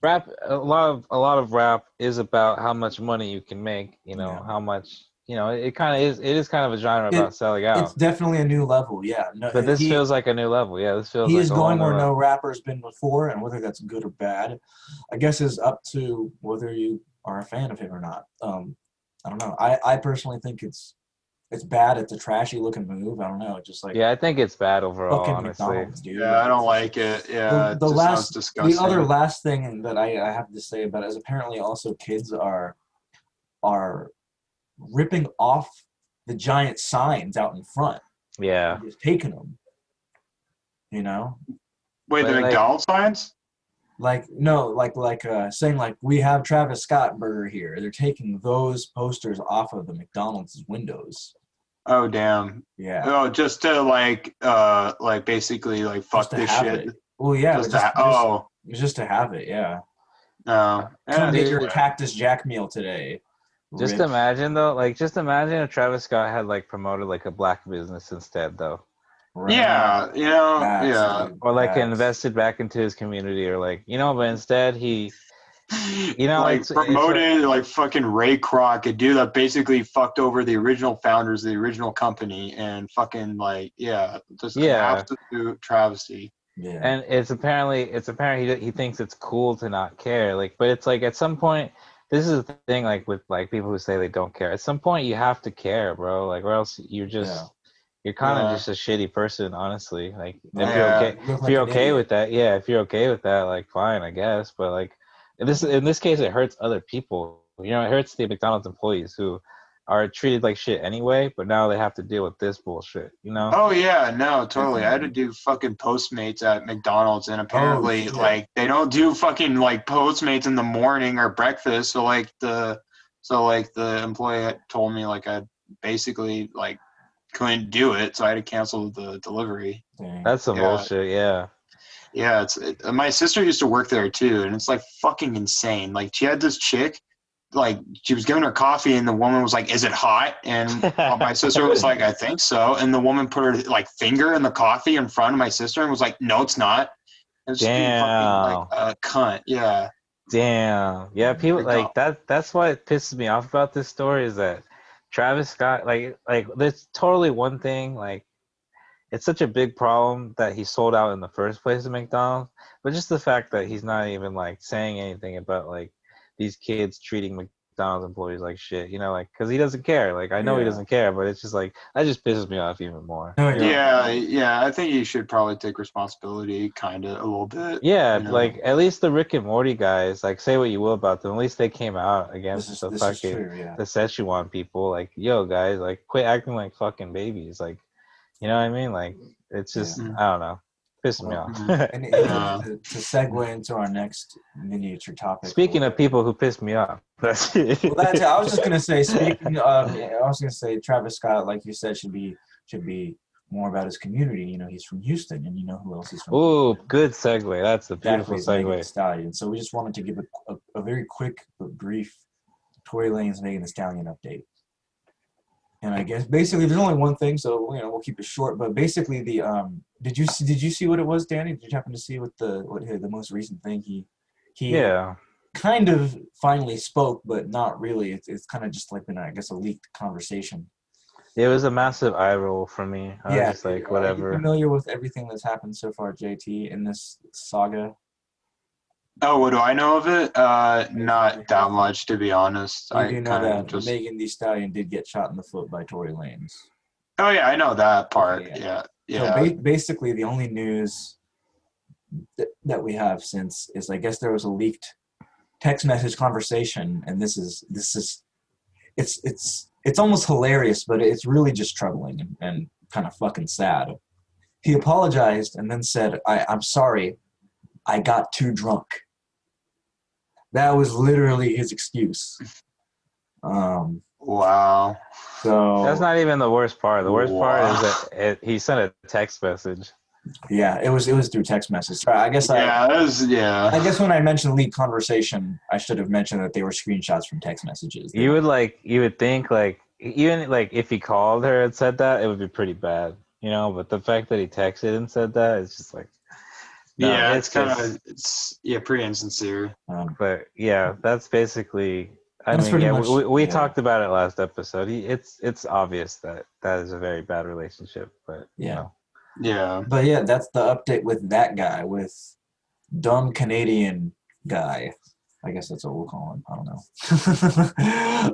rap, a lot of rap is about how much money you can make. Yeah. How much. It kind of is. It is kind of a genre about selling It's out. definitely a new level. Yeah. No, But this feels like a new level. Yeah, this feels he like is a whole going new where no level. rapper's been before, and whether that's good or bad, I guess is up to whether you are a fan of him or not. I don't know. I personally think it's bad. It's a trashy looking move. I don't know. It's just like Yeah, I think it's bad overall, fucking honestly. McDonald's, dude. Yeah, Like I don't like it. Yeah, it the just sounds the other disgusting. last thing that I have to say about it is apparently also kids are ripping off the giant signs out in front Yeah, and just taking them. You know, Wait, the but like, McDonald's signs? like no, saying like we have Travis Scott burger here. They're taking those posters off of the McDonald's windows. Oh damn. Yeah, Oh, just to like basically like just fuck to this have shit. it. Well, yeah, Just but to oh just to have it. Yeah, no. Yeah, come get dude. your Cactus Jack meal today. just Rich. imagine though, like, just imagine if Travis Scott had like promoted like a black business instead, though, Right. Yeah, Facts, yeah. dude. or like Facts. invested back into his community, or like, but instead he, Like it's like, promoted like fucking Ray Kroc, a dude that basically fucked over the original founders of the original company and fucking like just an yeah. absolute travesty. Yeah. And it's apparent he thinks it's cool to not care, like, but it's like at some point, this is the thing, like with like people who say they don't care, at some point you have to care, bro, like, or else Yeah. you're kind of Yeah, just a shitty person, honestly, like, if Right. you're yeah. okay You look if like you're an okay idiot. with that, yeah, if you're okay with that, like, fine, I guess, but like in this case it hurts other people, it hurts the McDonald's employees who are treated like shit anyway, but now they have to deal with this bullshit. Oh yeah, no, totally. I had to Definitely. do fucking Postmates at McDonald's, and Oh apparently, shit. like, they don't do fucking like Postmates in the morning or breakfast. So the employee told me like I basically like couldn't do it, so I had to cancel the delivery. Dang. That's some Yeah, bullshit, yeah. yeah. My sister used to work there too, and it's like fucking insane. Like she had this chick, like she was giving her coffee, and the woman was like, "Is it hot?" And my sister was like, "I think so." And the woman put her like finger in the coffee in front of my sister and was like, "No, it's not." And just being fucking like Damn. a cunt. Yeah. Damn. Yeah, Yeah. people like that. That's what pisses me off about this story, is that Travis Scott, like there's totally one thing, like, it's such a big problem that he sold out in the first place at McDonald's, but just the fact that he's not even like saying anything about like these kids treating McDonald's employees like shit, like, because he doesn't care. Like, I know he Yeah. doesn't care, but it's just like that just pisses me off even more. No, Yeah, yeah. I think you should probably take responsibility, kind of a little bit. Yeah, You know. like at least the Rick and Morty guys, like, say what you will about them, at least they came out against the this is fucking true. Yeah. the Szechuan people. Like, yo, guys, like, quit acting like fucking babies. Like, you know what I mean? Like, it's Yeah. just, I don't know, pissing me Well, off. and Yeah. to segue into our next miniature topic. Speaking of people who piss me off, that's it. Well, that's it. I was just gonna say. Speaking of, I was gonna say Travis Scott, like you said, should be more about his community. He's from Houston, and you know who else is from Ooh, Houston? good segue. That's a beautiful Exactly, is Megan Thee segue. Stallion. So we just wanted to give a very quick but brief Tory Lanez Megan Thee Stallion update. And I guess basically there's only one thing, so we'll keep it short. But basically, did you see what it was, Danny? Did you happen to see the most recent thing he Yeah, kind of finally spoke, but not really. It's kind of just like been, I guess, a leaked conversation. it was a massive eye roll for me. I was Yeah, just like, are you whatever. familiar with everything that's happened so far, JT, in this saga? Oh, what do I know of it? Basically, Not that much, to be honest. you I do know kind of that just. Megan Thee Stallion did get shot in the foot by Tory Lanez. Oh yeah, I know that part. Okay, Yeah, So yeah. basically, the only news that we have since is, I guess, there was a leaked text message conversation, and this is it's almost hilarious, but it's really just troubling and kind of fucking sad. He apologized and then said, I'm sorry, I got too drunk. That was literally his excuse. Wow. That's So not even the worst part. The worst part is Wow. that he sent a text message. yeah, it was through text message. So I guess Yeah, that was, I yeah. guess when I mentioned leaked conversation, I should have mentioned that they were screenshots from text messages. You would think, like, even like if he called her and said that, it would be pretty bad. you know. But the fact that he texted and said that is just like, no, Yeah, it's just. it's pretty insincere. But yeah, that's basically. I That's mean, pretty yeah, much we yeah. talked about it last episode. It's obvious that that is a very bad relationship, but you Yeah. know. Yeah. But yeah, that's the update with that guy, with dumb Canadian guy. I guess that's what we'll call him. I don't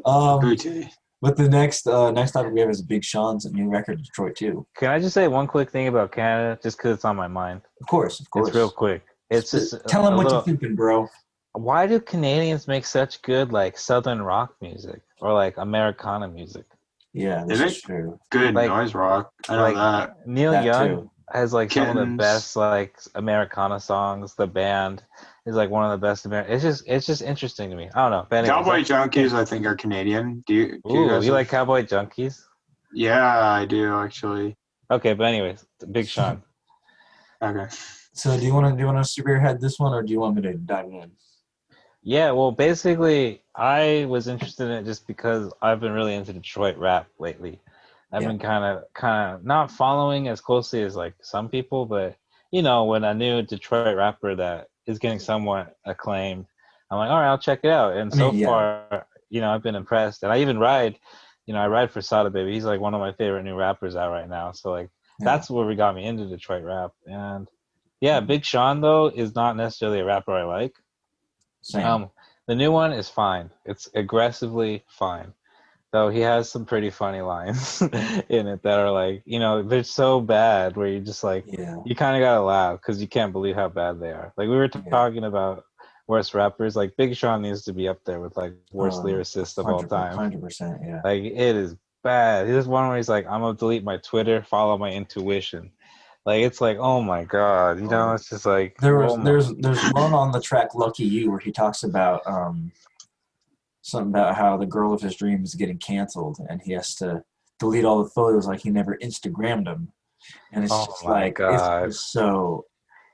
know. Booty. But the next topic we have is Big Sean's new record, Detroit 2. Can I just say one quick thing about Canada, just because it's on my mind? Of course. It's real quick. It's just Tell him a what you're little. thinking, bro. Why do Canadians make such good like Southern rock music or like Americana music? Yeah, They this is make true. good Like noise rock. I know like that. Neil That Young too. has like some of the Kittens. best like Americana songs. The band is like one of the best American. It's just interesting to me. I don't know. But anyways, Cowboy Junkies, I think, are Canadian. Do you ooh, guys you have? like Cowboy Junkies? Yeah, I do actually. Okay, but anyways, Big Sean. Okay. So do you want to spearhead this one, or do you want me to dive in? Yeah, well, basically, I was interested in it just because I've been really into Detroit rap lately. I've Yeah. been kind of not following as closely as like some people, but you know, when a new Detroit rapper that is getting somewhat acclaimed, I'm like, all right, I'll check it out. And I mean, so yeah. far, you know, I've been impressed. And I even ride, you know, I ride for Sada Baby. He's like one of my favorite new rappers out right now. So like, Yeah. that's where we got me into Detroit rap. And yeah, Big Sean though is not necessarily a rapper I like. Same. The new one is fine. It's aggressively fine. Though he has some pretty funny lines in it that are like, you know, they're so bad where you just like, Yeah. you kind of gotta laugh because you can't believe how bad they are. Like we were Yeah. talking about worst rappers, like Big Sean needs to be up there with like worst lyricists of all time. 100%, yeah. Like it is bad. There's one where he's like, I'm gonna delete my Twitter, follow my intuition. Like it's like, oh my god, you know, it's just like There's one on the track Lucky You where he talks about something about how the girl of his dreams is getting canceled and he has to delete all the photos like he never Instagrammed them. And it's oh just my like god. it's just so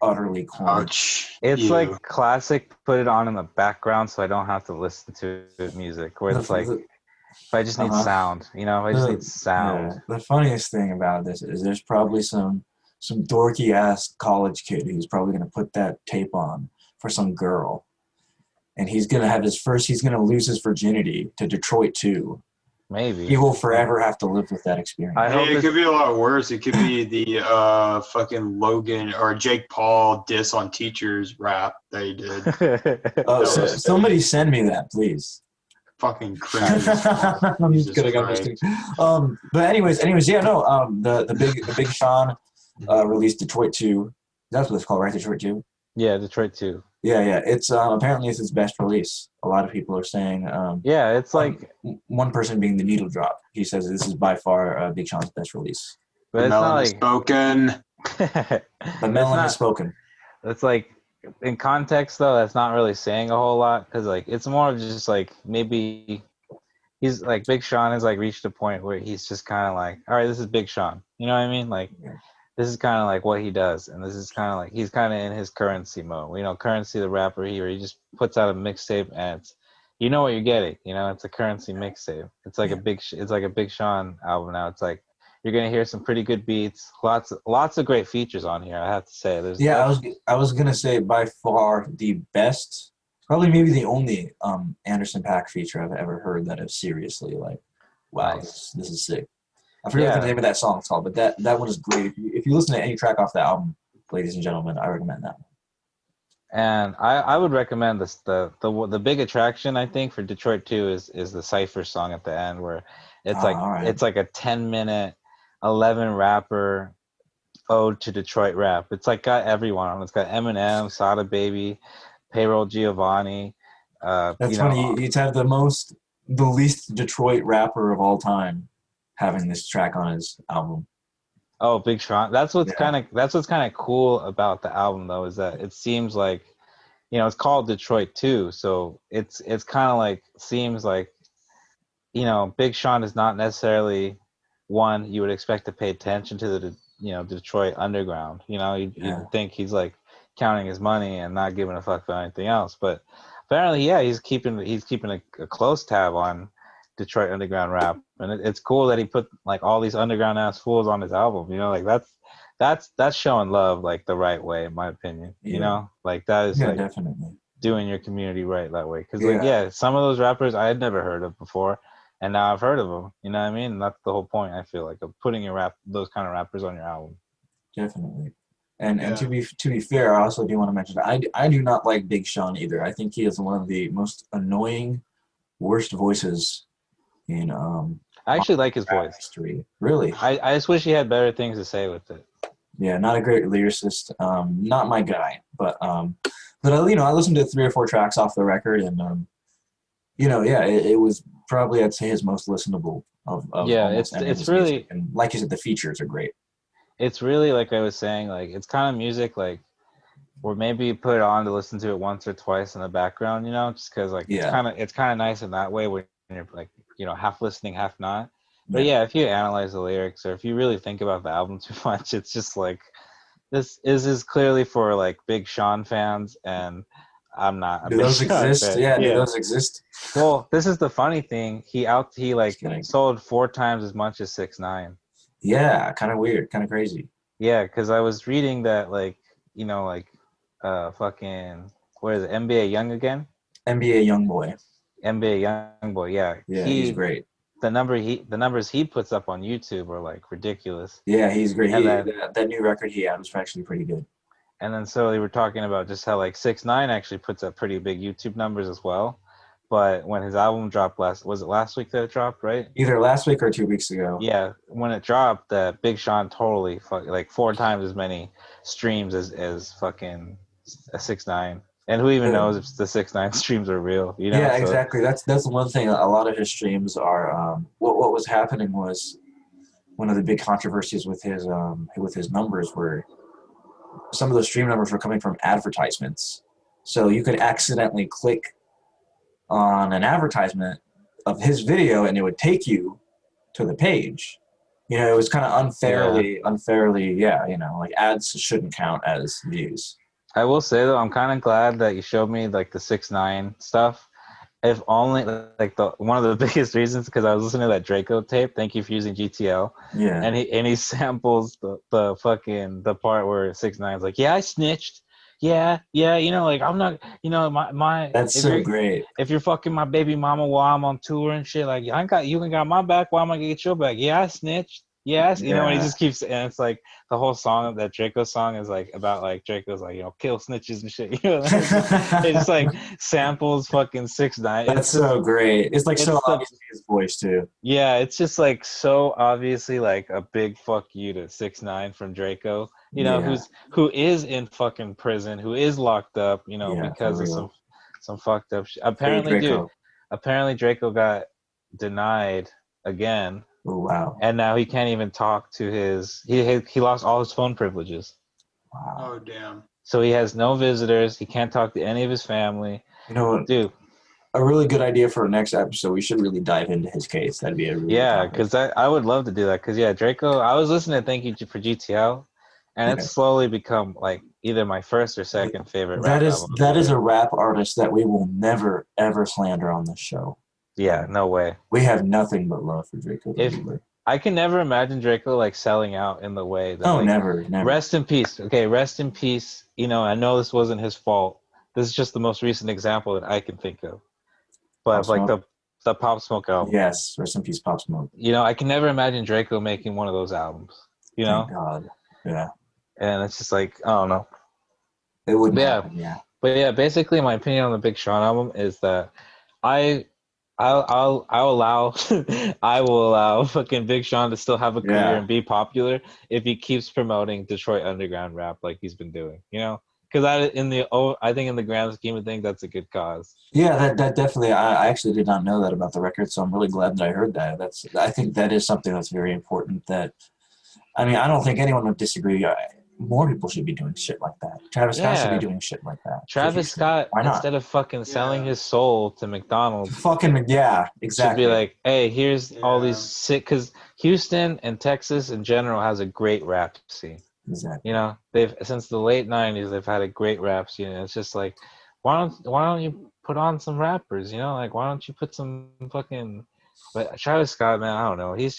utterly corny. Ouch. It's You. like classic put it on in the background so I don't have to listen to music where it's like if I just need sound, you know, if I just need sound. Yeah, the funniest thing about this is there's probably some dorky ass college kid who's probably gonna put that tape on for some girl. And he's gonna lose his virginity to Detroit 2. Maybe. He will forever have to live with that experience. I hope Hey, it could be a lot worse. It could be the fucking Logan or Jake Paul diss on teachers rap that he did. Somebody send me that, please. Fucking cringe. I'm just kidding. I'm just kidding. But anyways, yeah, no. The big Sean released Detroit 2. That's what it's called, right? Detroit 2. Yeah, Detroit 2. Yeah. It's apparently it's his best release. A lot of people are saying. Yeah, it's like one person being the needle drop. He says this is by far Big Sean's best release. but it's not like spoken. The melon has spoken. It's like in context though, that's not really saying a whole lot because like it's more of just like maybe he's like Big Sean has like reached a point where he's just kind of like, all right, this is Big Sean. You know what I mean? Like this is kind of like what he does, and this is kind of like he's kind of in his Currency mode. You know, Currency the rapper here, he just puts out a mixtape and it's, you know what you're getting. You know, it's a Currency mixtape. It's like it's like a Big Sean album now. It's like you're gonna hear some pretty good beats, lots of great features on here. I have to say, I was gonna say by far the best, probably maybe the only Anderson .Paak feature I've ever heard that is seriously like, wow, nice. this is sick. I forget what the name of that song is called, but that one is great. If you listen to any track off the album, ladies and gentlemen, I recommend that one. And I would recommend this the big attraction I think for Detroit 2 is the Cypher song at the end where it's it's like a 10-minute 11 rapper ode to Detroit rap. It's like got everyone on. It's got Eminem, Sada Baby, Payroll Giovanni. That's funny. You have the least Detroit rapper of all time having this track on his album. Oh, Big Sean. That's what's kind of cool about the album though, is that it seems like, you know, it's called Detroit 2, so it's kind of like seems like, you know, Big Sean is not necessarily one you would expect to pay attention to the Detroit underground. You know, you'd think he's like counting his money and not giving a fuck about anything else, but apparently, yeah, he's keeping a close tab on Detroit underground rap, and it's cool that he put like all these underground ass fools on his album. You know, like that's showing love like the right way, in my opinion. You Yeah. know, like that is Yeah, like definitely. doing your community right that way. Because like Yeah, yeah, some of those rappers I had never heard of before, and now I've heard of them. You know what I mean? And that's the whole point. I feel like of putting those kind of rappers on your album. definitely. And Yeah. to be fair, I also do want to mention that I do not like Big Sean either. I think he is one of the most annoying, worst voices in I actually modern like his rap voice. history. Really. I just wish he had better things to say with it. Yeah, not a great lyricist. Not my guy. But I listened to 3 or 4 tracks off the record, and yeah, it was probably I'd say his most listenable of Yeah, almost any of it's his music. really And like you said, the features are great. it's really like I was saying, like it's kind of music like or maybe you put it on to listen to it once or twice in the background, you know, just because like Yeah, it's kind of nice in that way when you're like half listening, half not. But yeah. yeah, if you analyze the lyrics or if you really think about the album too much, it's just like this is clearly for like Big Sean fans, and I'm not a Do Big those Sean exist? fan. Yeah, do Yeah. those exist? Well, this is the funny thing. He Just like kidding. sold 4 times as much as 6ix9ine. Yeah, kind of weird, kind of crazy. Yeah, because I was reading that like like fucking what is it NBA Young again? NBA YoungBoy. NBA Youngboy, yeah. Yeah, he's great. The numbers he puts up on YouTube are like ridiculous. Yeah, he's great. And then That new record he had was actually pretty good. so they were talking about just how like 6ix9ine actually puts up pretty big YouTube numbers as well. But when his album dropped was it last week that it dropped, right? Either last week or 2 weeks ago. Yeah, when it dropped, Big Sean totally like 4 times as many streams as fucking a 6ix9ine. And who even knows if the 6ix9ine streams are real, you know? Yeah, So exactly. That's the one thing. A lot of his streams are. What was happening was one of the big controversies with his numbers were some of the stream numbers were coming from advertisements. So you could accidentally click on an advertisement of his video, and it would take you to the page. It was kind of yeah. unfairly, yeah. Like ads shouldn't count as views. I will say though, I'm kind of glad that you showed me like the 6ix9ine stuff. If only like the one of the biggest reasons because I was listening to that Draco tape. Thank you for using GTL. Yeah. And he samples the fucking the part where 6ix9ine's like, yeah, I snitched. Yeah, like I'm not, my That's so great. if you're fucking my baby mama while I'm on tour and shit, like you ain't got my back. Why am I gonna get your back? Yeah, I snitched. Yes, and he Yeah. just keeps, and it's like the whole song, that Draco song is like about like Draco's like kill snitches and shit. It just like samples fucking 6ix9ine. That's so great. It's like so It's the obviously his voice too. yeah, it's just like so obviously like a big fuck you to 6ix9ine from Draco. Yeah. Who is in fucking prison, who is locked up, Yeah, for because of real. some fucked up shit. Hey, Apparently, dude, Draco. apparently Draco got denied again, Oh, wow. and now he can't even talk to he lost all his phone privileges. Wow. Oh damn. So he has no visitors, he can't talk to any of his family. You know what? Dude, A really good idea for our next episode. We should really dive into his case. That'd be a really good yeah, topic. because I would love to do that. Because yeah, Draco, I was listening to Thank You for GTL, and Yeah. it's slowly become like either my first or second favorite That rap is album. that is a rap artist that we will never ever slander on this show. Yeah, no way. We have nothing but love for Draco. If I can never imagine Draco like selling out in the way that. Oh, like, never. Rest in peace. Okay, rest in peace. I know this wasn't his fault. This is just the most recent example that I can think of. But Pop like Smoke? the Pop Smoke album. Yes, rest in peace, Pop Smoke. I can never imagine Draco making one of those albums. Thank God. Yeah, And it's just like I don't know. it wouldn't Yeah. happen. Yeah. But yeah, basically my opinion on the Big Sean album is that I'll allow I will allow fucking Big Sean to still have a career Yeah. and be popular if he keeps promoting Detroit underground rap like he's been doing. Because I think in the grand scheme of things that's a good cause. Yeah, that definitely. I actually did not know that about the record, so I'm really glad that I heard that. I think that is something that's very important. I don't think anyone would disagree. More people should be doing shit like that. Travis Scott should be doing shit like that. Travis Scott, Why not? instead of fucking selling his soul to McDonald's, Fucking yeah, exactly. should be like, hey, here's all these sick. Because Houston and Texas in general has a great rap scene. Exactly. They've since the late '90s they've had a great rap scene. It's just like, why don't you put on some rappers? Like why don't you put some fucking But Travis Scott, man, I don't know. He's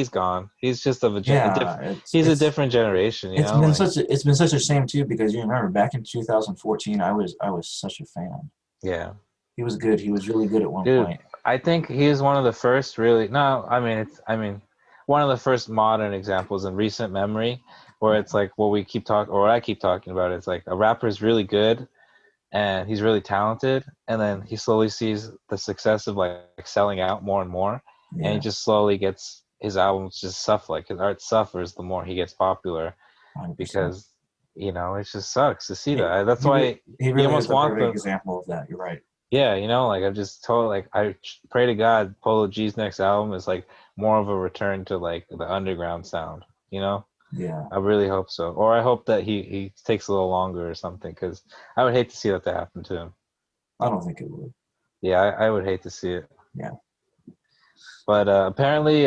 gone. He's just Yeah, he's a different generation, you it's know. been Like, such a shame too, because you remember back in 2014, I was such a fan. yeah, He was good. He was really good at one dude, point. I think he is one of the first really. No, I mean, one of the first modern examples in recent memory where it's like what we keep talking, or what I keep talking about. It's like a rapper is really good and he's really talented, and then he slowly sees the success of like selling out more and more, and he Yeah, just slowly gets his albums just suffer, like his art suffers the more he gets popular 100%. because it just sucks to see He, that. That's he, why he you really is almost the want perfect the example of that. You're right. yeah, like I've just told like I pray to God Polo G's next album is like more of a return to like the underground sound, you know? Yeah, I really hope so. Or I hope that he takes a little longer or something because I would hate to see that to happen to him. I don't think it would. Yeah, I would hate to see it. Yeah. But apparently,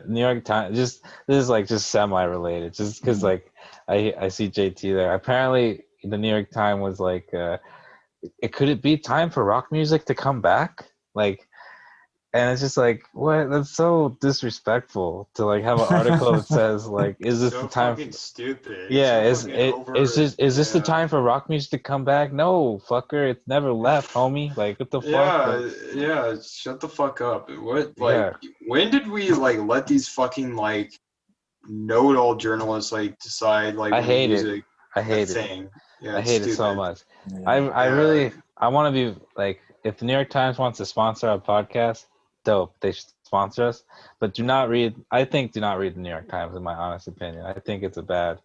New York Times. Just this is like just semi-related, just because Mhm. like I see JT there. Apparently, the New York Times was like, could it be time for rock music to come back? Like, and it's just like, what? That's so disrespectful to like have an article that says like, is this the So time? fucking stupid. Yeah, So fucking over. is this the Yeah. time for rock music to come back? No, fucker, it's never left, homie. Like, what the fuck? Like, Yeah. Shut the fuck up. What? Like, yeah, when did we like let these fucking like know-it-all journalists like decide like I when hate it. music I a hate it. thing? Yeah, I it's hate it so stupid. much. Yeah. I Yeah. really I want to be like if the New York Times wants to sponsor our podcast, dope. They should sponsor us. But do not read. I think do not read the New York Times. In my honest opinion, I think it's a bad.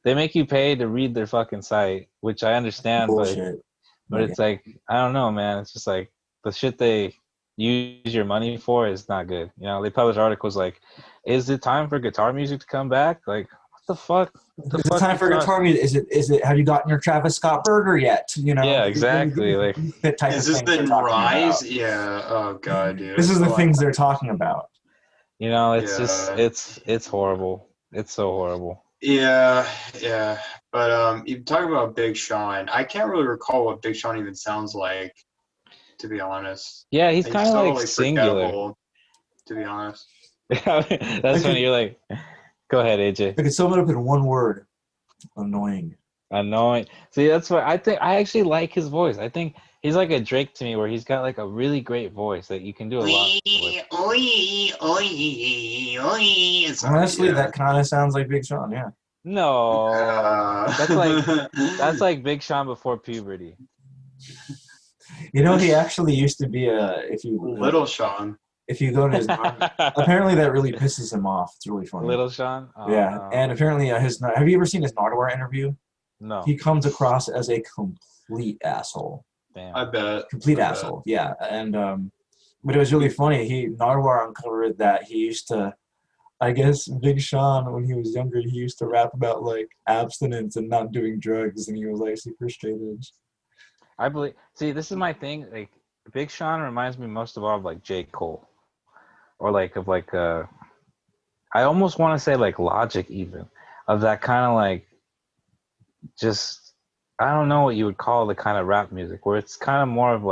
They make you pay to read their fucking site, which I understand, Bullshit. but But yeah. it's like I don't know, man. It's just like the shit they use your money for is not good. They publish articles like, "Is it time for guitar music to come back?" Like, what the fuck? What the Is it fuck time you for talk? guitar music? Is it? Have you gotten your Travis Scott burger yet? Yeah, exactly. Like, The type of Is this things they're the talking rise? about. Yeah. Oh god, dude. This It's is the so things they're unfunny. talking about. it's just Yeah. it's horrible. It's so horrible. Yeah, yeah. But you talk about Big Sean. I can't really recall what Big Sean even sounds like, to be honest. Yeah, he's He's kind of like totally singular. forgettable, to be honest. I That's when could you're like, go ahead, AJ. sum it up in one word: annoying. Annoying. See, that's what I think. I actually like his voice. I think he's like a Drake to me, where he's got like a really great voice that you can do a lot with. Honestly, Yeah. that kind of sounds like Big Sean. Yeah. No, that's Uh, like Big Sean before puberty. You know, he actually used to be a. Little Sean. If you go to his apparently that really pisses him off. It's really funny. Little Sean. Oh Yeah, no, and apparently have you ever seen his Nardwuar interview? no. He comes across as a complete asshole. I Damn. bet. Complete I bet. asshole. Yeah, and but it was really funny. Nardwuar uncovered that he used to. I guess Big Sean, when he was younger, he used to rap about like abstinence and not doing drugs, and he was like super straight edge. I believe. See, this is my thing. Like, Big Sean reminds me most of all of like J. Cole, or like of like I almost want to say like Logic, even of that kind of like just I don't know what you would call the kind of rap music where it's kind of more of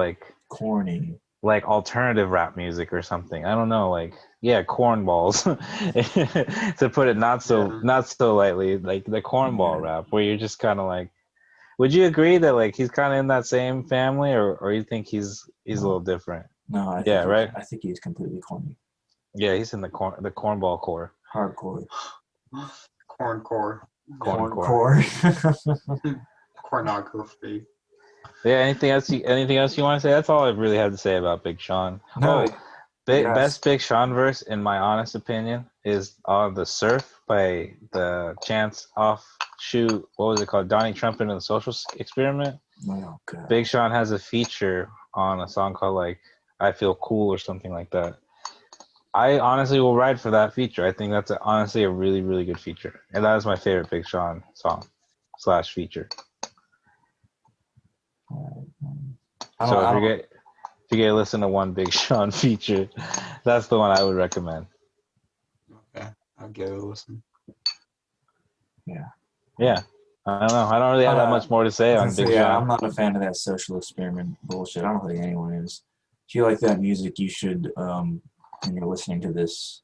Corny. like alternative rap music or something. I don't know, like yeah, cornballs to put it Yeah. not so lightly, like the cornball Yeah. rap where you're just kind of like. Would you agree that like he's kind of in that same family, or you think he's a little No, different? no, Yeah, right. I think he's completely corny. Yeah, he's in the cornball core, Hardcore. Corn core. corn core. Corncore. Cornography. Yeah. Anything else you want to say? That's all I really have to say about Big Sean. No, yes. Best Big Sean verse, in my honest opinion, is the Surf by the Chance offshoot. What was it called? Donnie Trump and the Social Experiment. Oh, God. Big Sean has a feature on a song called like I Feel Cool or something like that. I honestly will ride for that feature. I think that's honestly a really, really good feature. And that is my favorite Big Sean song / feature. So if you get to listen to one Big Sean feature, that's the one I would recommend. Okay. I'll give it a listen. Yeah. I don't know. I don't really have that much more to say on Big Sean. I'm not a fan of that social experiment bullshit. I don't think anyone is. If you like that music, you should and you're listening to this,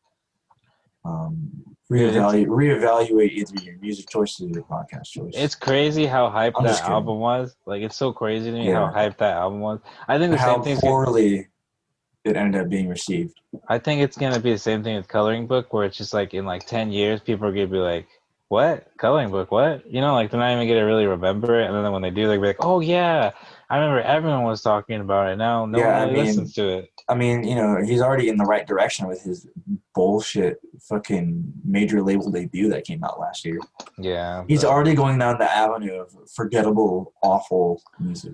Dude, reevaluate either your music choices or your podcast choice. it's crazy how hyped I'm that just kidding. album was. Like, it's so crazy to me how Yeah. hyped that album was. I think the How same thing's poorly it ended up being received. I think it's gonna be the same thing with Coloring Book, where it's just like in like 10 years, people are gonna be like, "What Coloring Book? What?" You know, like they're not even gonna really remember it, and then when they do, they'll be like, "Oh yeah, I remember everyone was talking about it. Now no one Yeah, really listens to it." he's already in the right direction with his bullshit fucking major label debut that came out last year. Yeah, He's but already going down the avenue of forgettable, awful music.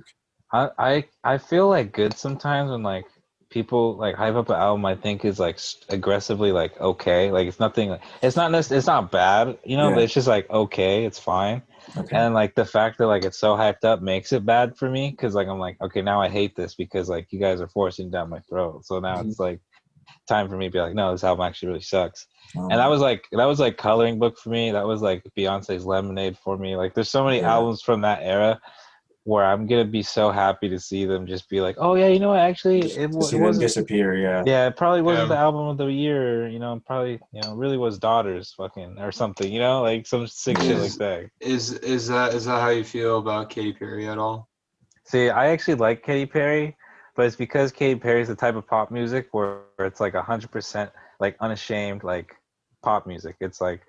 I feel like good sometimes when like people like hype up an album. I think is like aggressively like okay, like it's nothing. It's not it's not bad, you know, but Yeah. it's just like okay, it's fine. Okay. And like the fact that like it's so hyped up makes it bad for me because like I'm like okay, now I hate this because like you guys are forcing it down my throat. So now it's like time for me to be like, no, this album actually really sucks. And that was like Coloring Book for me. That was like Beyonce's Lemonade for me. Like there's so many albums from that era where I'm gonna be so happy to see them just be like, oh yeah, you know what? Actually, it to see them wasn't. disappear. Yeah. Yeah, it probably wasn't Yeah. the album of the year. You know, probably really was Daughters fucking or something. You know, like some sick shit like that. Is that how you feel about Katy Perry at all? See, I actually like Katy Perry, but it's because Katy Perry is the type of pop music where it's like 100% like unashamed like pop music. It's like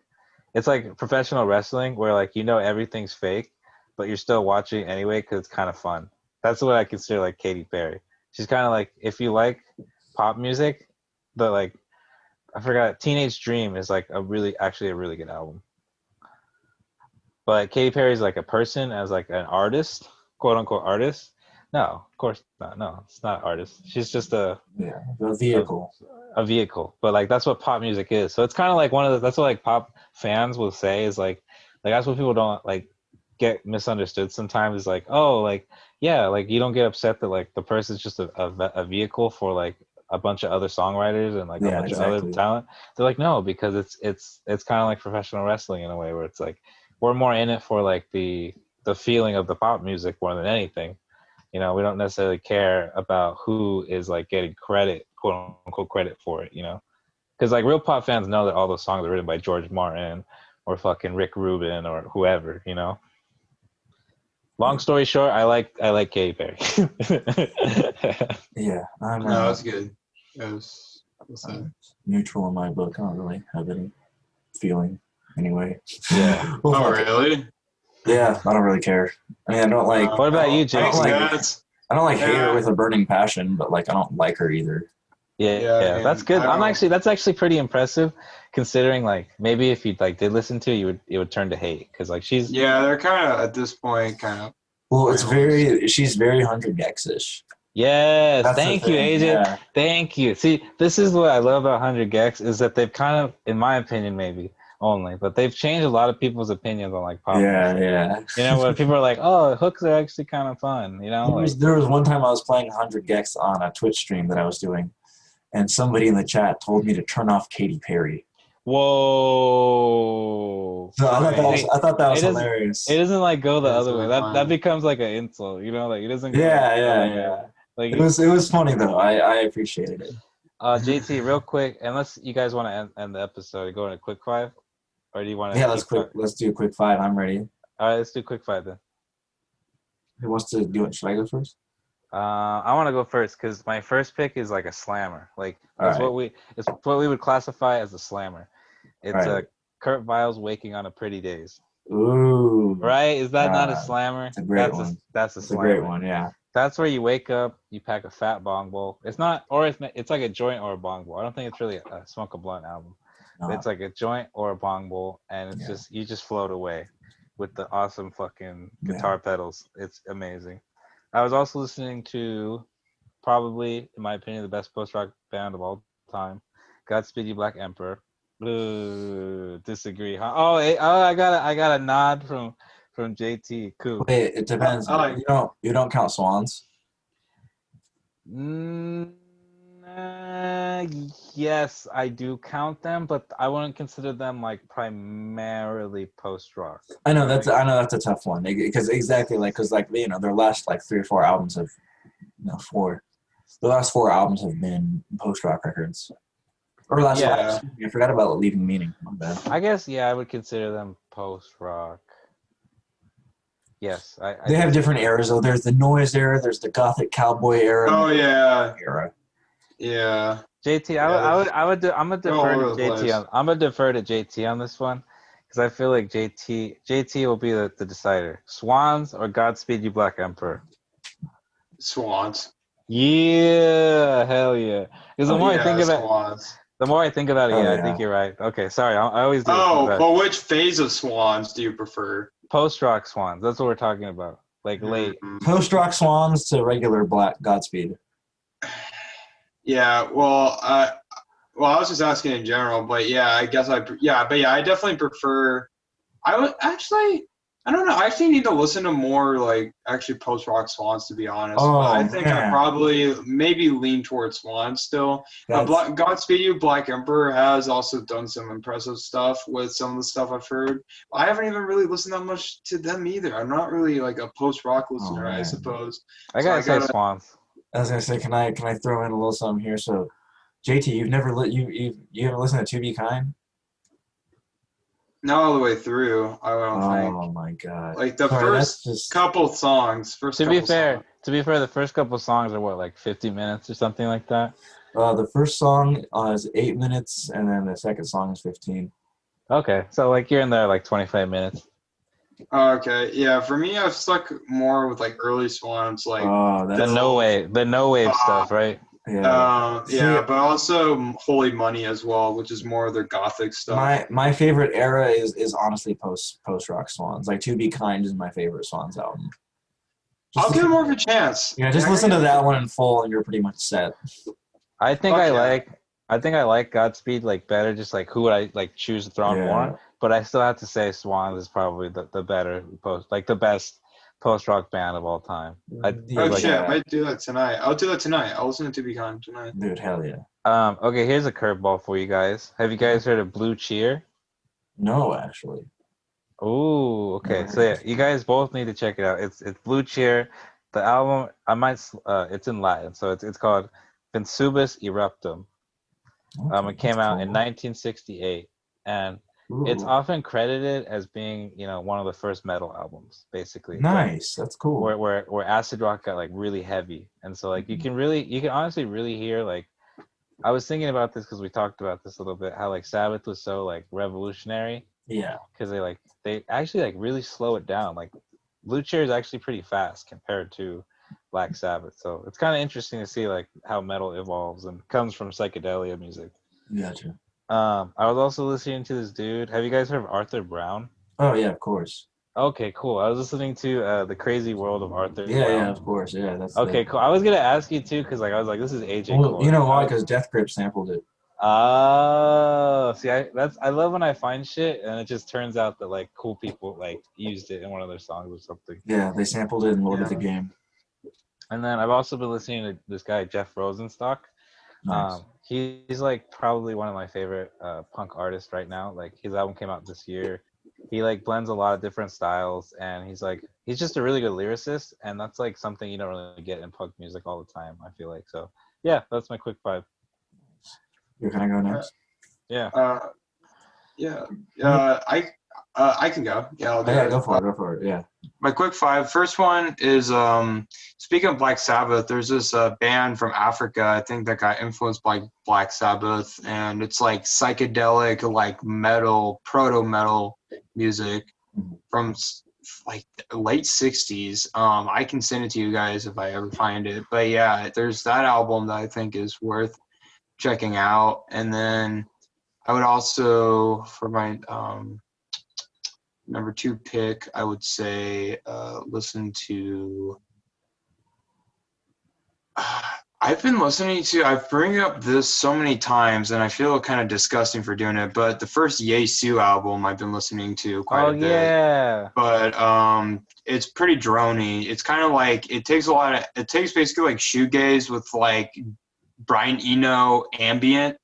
professional wrestling where like everything's fake, but you're still watching anyway because it's kind of fun. That's what I consider like Katy Perry. She's kind of like if you like pop music, but like I forgot Teenage Dream is like actually a really good album. But Katy Perry is like a person as like an artist, quote unquote artist. No, of course not. No, it's not an artist. She's just the vehicle. A vehicle. But like that's what pop music is. So it's kind of like that's what like pop fans will say is like that's what people don't like get misunderstood sometimes is like, oh, like yeah, like you don't get upset that like the person's just a vehicle for like a bunch of other songwriters and like a bunch of other talent. They're like, no, because it's kind of like professional wrestling in a way where it's like we're more in it for like the feeling of the pop music more than anything. We don't necessarily care about who is like getting credit, quote unquote credit for it, because like real pop fans know that all those songs are written by George Martin or fucking Rick Rubin or whoever, Long story short, I like Katy Perry. Yeah, no, that's good. That's neutral in my book. I don't really have any feeling anyway. Yeah. Oh, really? Yeah, I don't really care. I mean, I don't like. What about you, Jake? I don't like hate her with a burning passion, but like I don't like her either. Yeah, that's good. That's actually pretty impressive, considering like maybe if you like did listen to it, it would turn to hate because like she's. Yeah, they're kind of at this point kind of. Well, she's very 100 gex-ish. Yes, thank you, AJ. Yeah. Thank you. See, this is what I love about 100 gex is that they've kind of, in my opinion, maybe only, but they've changed a lot of people's opinions on like pop music. Yeah. When people are like, "Oh, hooks are actually kind of fun," There was one time I was playing 100 gex on a Twitch stream that I was doing, and somebody in the chat told me to turn off Katy Perry. Whoa! So I thought that was hilarious. It doesn't like go the other way. That becomes like an insult, like it doesn't. Yeah. Like it was funny though. I appreciated it. JT, real quick, unless you guys want to end the episode, go in a quick five, or do you want to? Yeah, let's do a quick five. I'm ready. All right, let's do a quick five then. Who wants to do it? Should I go first? I want to go first because my first pick is like a slammer. Like it's what we would classify as a slammer. It's Kurt Vile's "Waking on a Pretty Days." Ooh. Right? Is that not a slammer? It's a great one. That's a slammer. A great one. Yeah. That's where you wake up, you pack a fat bong bowl. It's not, or it's like a joint or a bong bowl. I don't think it's really a smoke a blunt album. No. It's like a joint or a bong bowl, and it's just you just float away with the awesome fucking guitar pedals. It's amazing. I was also listening to probably, in my opinion, the best post-rock band of all time, Godspeed You Black Emperor. Disagree, huh? Oh, I got a nod from JT. Cool. Wait, it depends. You don't count Swans? Yes, I do count them, but I wouldn't consider them like primarily post-rock. I know that's a tough one because their last like 3 or 4 albums have the last 4 albums have been post-rock records. Or last live. Yeah. Excuse me, I forgot about Leaving Meaning. My bad. I guess I would consider them post rock. Yes, I They have think different eras though. There's the noise era, there's the gothic cowboy era, and Oh the yeah. era. Yeah. JT. Yeah. I'm gonna They're all defer over to the JT place. I'm gonna defer to JT on this one because I feel like JT will be the decider. Swans or Godspeed You Black Emperor. Swans. Yeah, hell yeah. Because Oh yeah. Swans. the more I think about it, Oh yeah, I think yeah. you're right. Okay, sorry, I always do this in the Oh, best. but which phase of Swans do you prefer? Post rock swans. That's what we're talking about. Like late. Post rock swans to regular black Godspeed. Yeah, well, I was just asking in general, but yeah, I guess I definitely prefer. I would actually, I don't know. I actually need to listen to more like actually post rock Swans to be honest. But I Oh think I man. probably maybe lean towards Swans still. But That's Godspeed You, Black Emperor has also done some impressive stuff with some of the stuff I've heard. I haven't even really listened that much to them either. I'm not really like a post rock oh listener, I man. suppose. I So gotta I say gotta. swans. I was gonna say, can I throw in a little something here? So, JT, you've never you haven't listened to To Be Kind? Not all the way through, I don't think. Oh my God. Like the Sorry, that's first just couple songs, To be fair, the first couple songs are what, like 50 minutes or something like that. the first song is 8 minutes, and then the second song is 15. Okay, so like you're in there like 25 minutes. Okay, yeah. For me, I've stuck more with like early Swans, like Oh, The that's no wave uh, stuff, right? yeah. See, yeah, but also Holy Money as well, which is more of their gothic stuff. my favorite era is honestly post rock Swans. Like To Be Kind is my favorite Swans album. Just I'll give it listen, more of a chance. yeah, Yeah, just I gotta listen to give it. that one in full, and you're pretty much set. I think Fuck yeah. I think I like Godspeed like better. Just like who would I like choose to throw on more? Yeah. But I still have to say Swans is probably the better the best post rock band of all time. I Oh like. shit, I Yeah, might do that tonight. I'll do that tonight. I'll listen to Be Kind tonight. dude, hell yeah. Okay, here's a curveball for you guys. Have you guys heard of Blue Cheer? No, actually, Oh, never okay. So heard yeah, of you guys both need to check it out. It's Blue Cheer. The album it's in Latin, so it's called Vincubus Eruptum. it. Okay, It that's came out in cool. 1968, and it's Ooh, often credited as being, one of the first metal albums, basically. Like nice. That's cool. where acid rock got like really heavy, and so like you can honestly really hear like I was thinking about this because we talked about this a little bit, how like Sabbath was so like revolutionary Yeah. because they actually like really slow it down. Like Blue Cheer is actually pretty fast compared to Black Sabbath, so it's kind of interesting to see like how metal evolves and comes from psychedelia music. Gotcha. I was also listening to this dude. Have you guys heard of Arthur Brown? Oh yeah, of course. Okay, cool. I was listening to The Crazy World of Arthur Yeah, yeah, Brown. of course. Yeah, that's the. Okay, cool. I was gonna ask you too because like I was like, this is AJ Well, you Core. know why? Because Death Grip sampled it. Oh, see, I love when I find shit and it just turns out that like cool people like used it in one of their songs or something. Yeah, they sampled it in Lord of the Yeah. Game. And then I've also been listening to this guy Jeff Rosenstock. Nice. He's like probably one of my favorite punk artists right now. Like his album came out this year. He like blends a lot of different styles, and he's just a really good lyricist, and that's like something you don't really get in punk music all the time. I feel like so. Yeah, that's my quick five. You're gonna go next. Yeah. Yeah. I can go. Yeah, I'll Oh, do yeah, it. go for it. Go for it. Yeah. My quick five. First one is speaking of Black Sabbath, there's this band from Africa, I think, that got influenced by Black Sabbath, and it's like psychedelic, like metal, proto metal music from like late 60s. I can send it to you guys if I ever find it. But yeah, there's that album that I think is worth checking out. And then I would also, for my number two pick, I would say listen to. I've been listening to. I bring up this so many times, and I feel kind of disgusting for doing it. But the first Yesu album, I've been listening to quite a bit. Yeah. But it's pretty drony. It's kind of like it takes basically like shoegaze with like Brian Eno ambient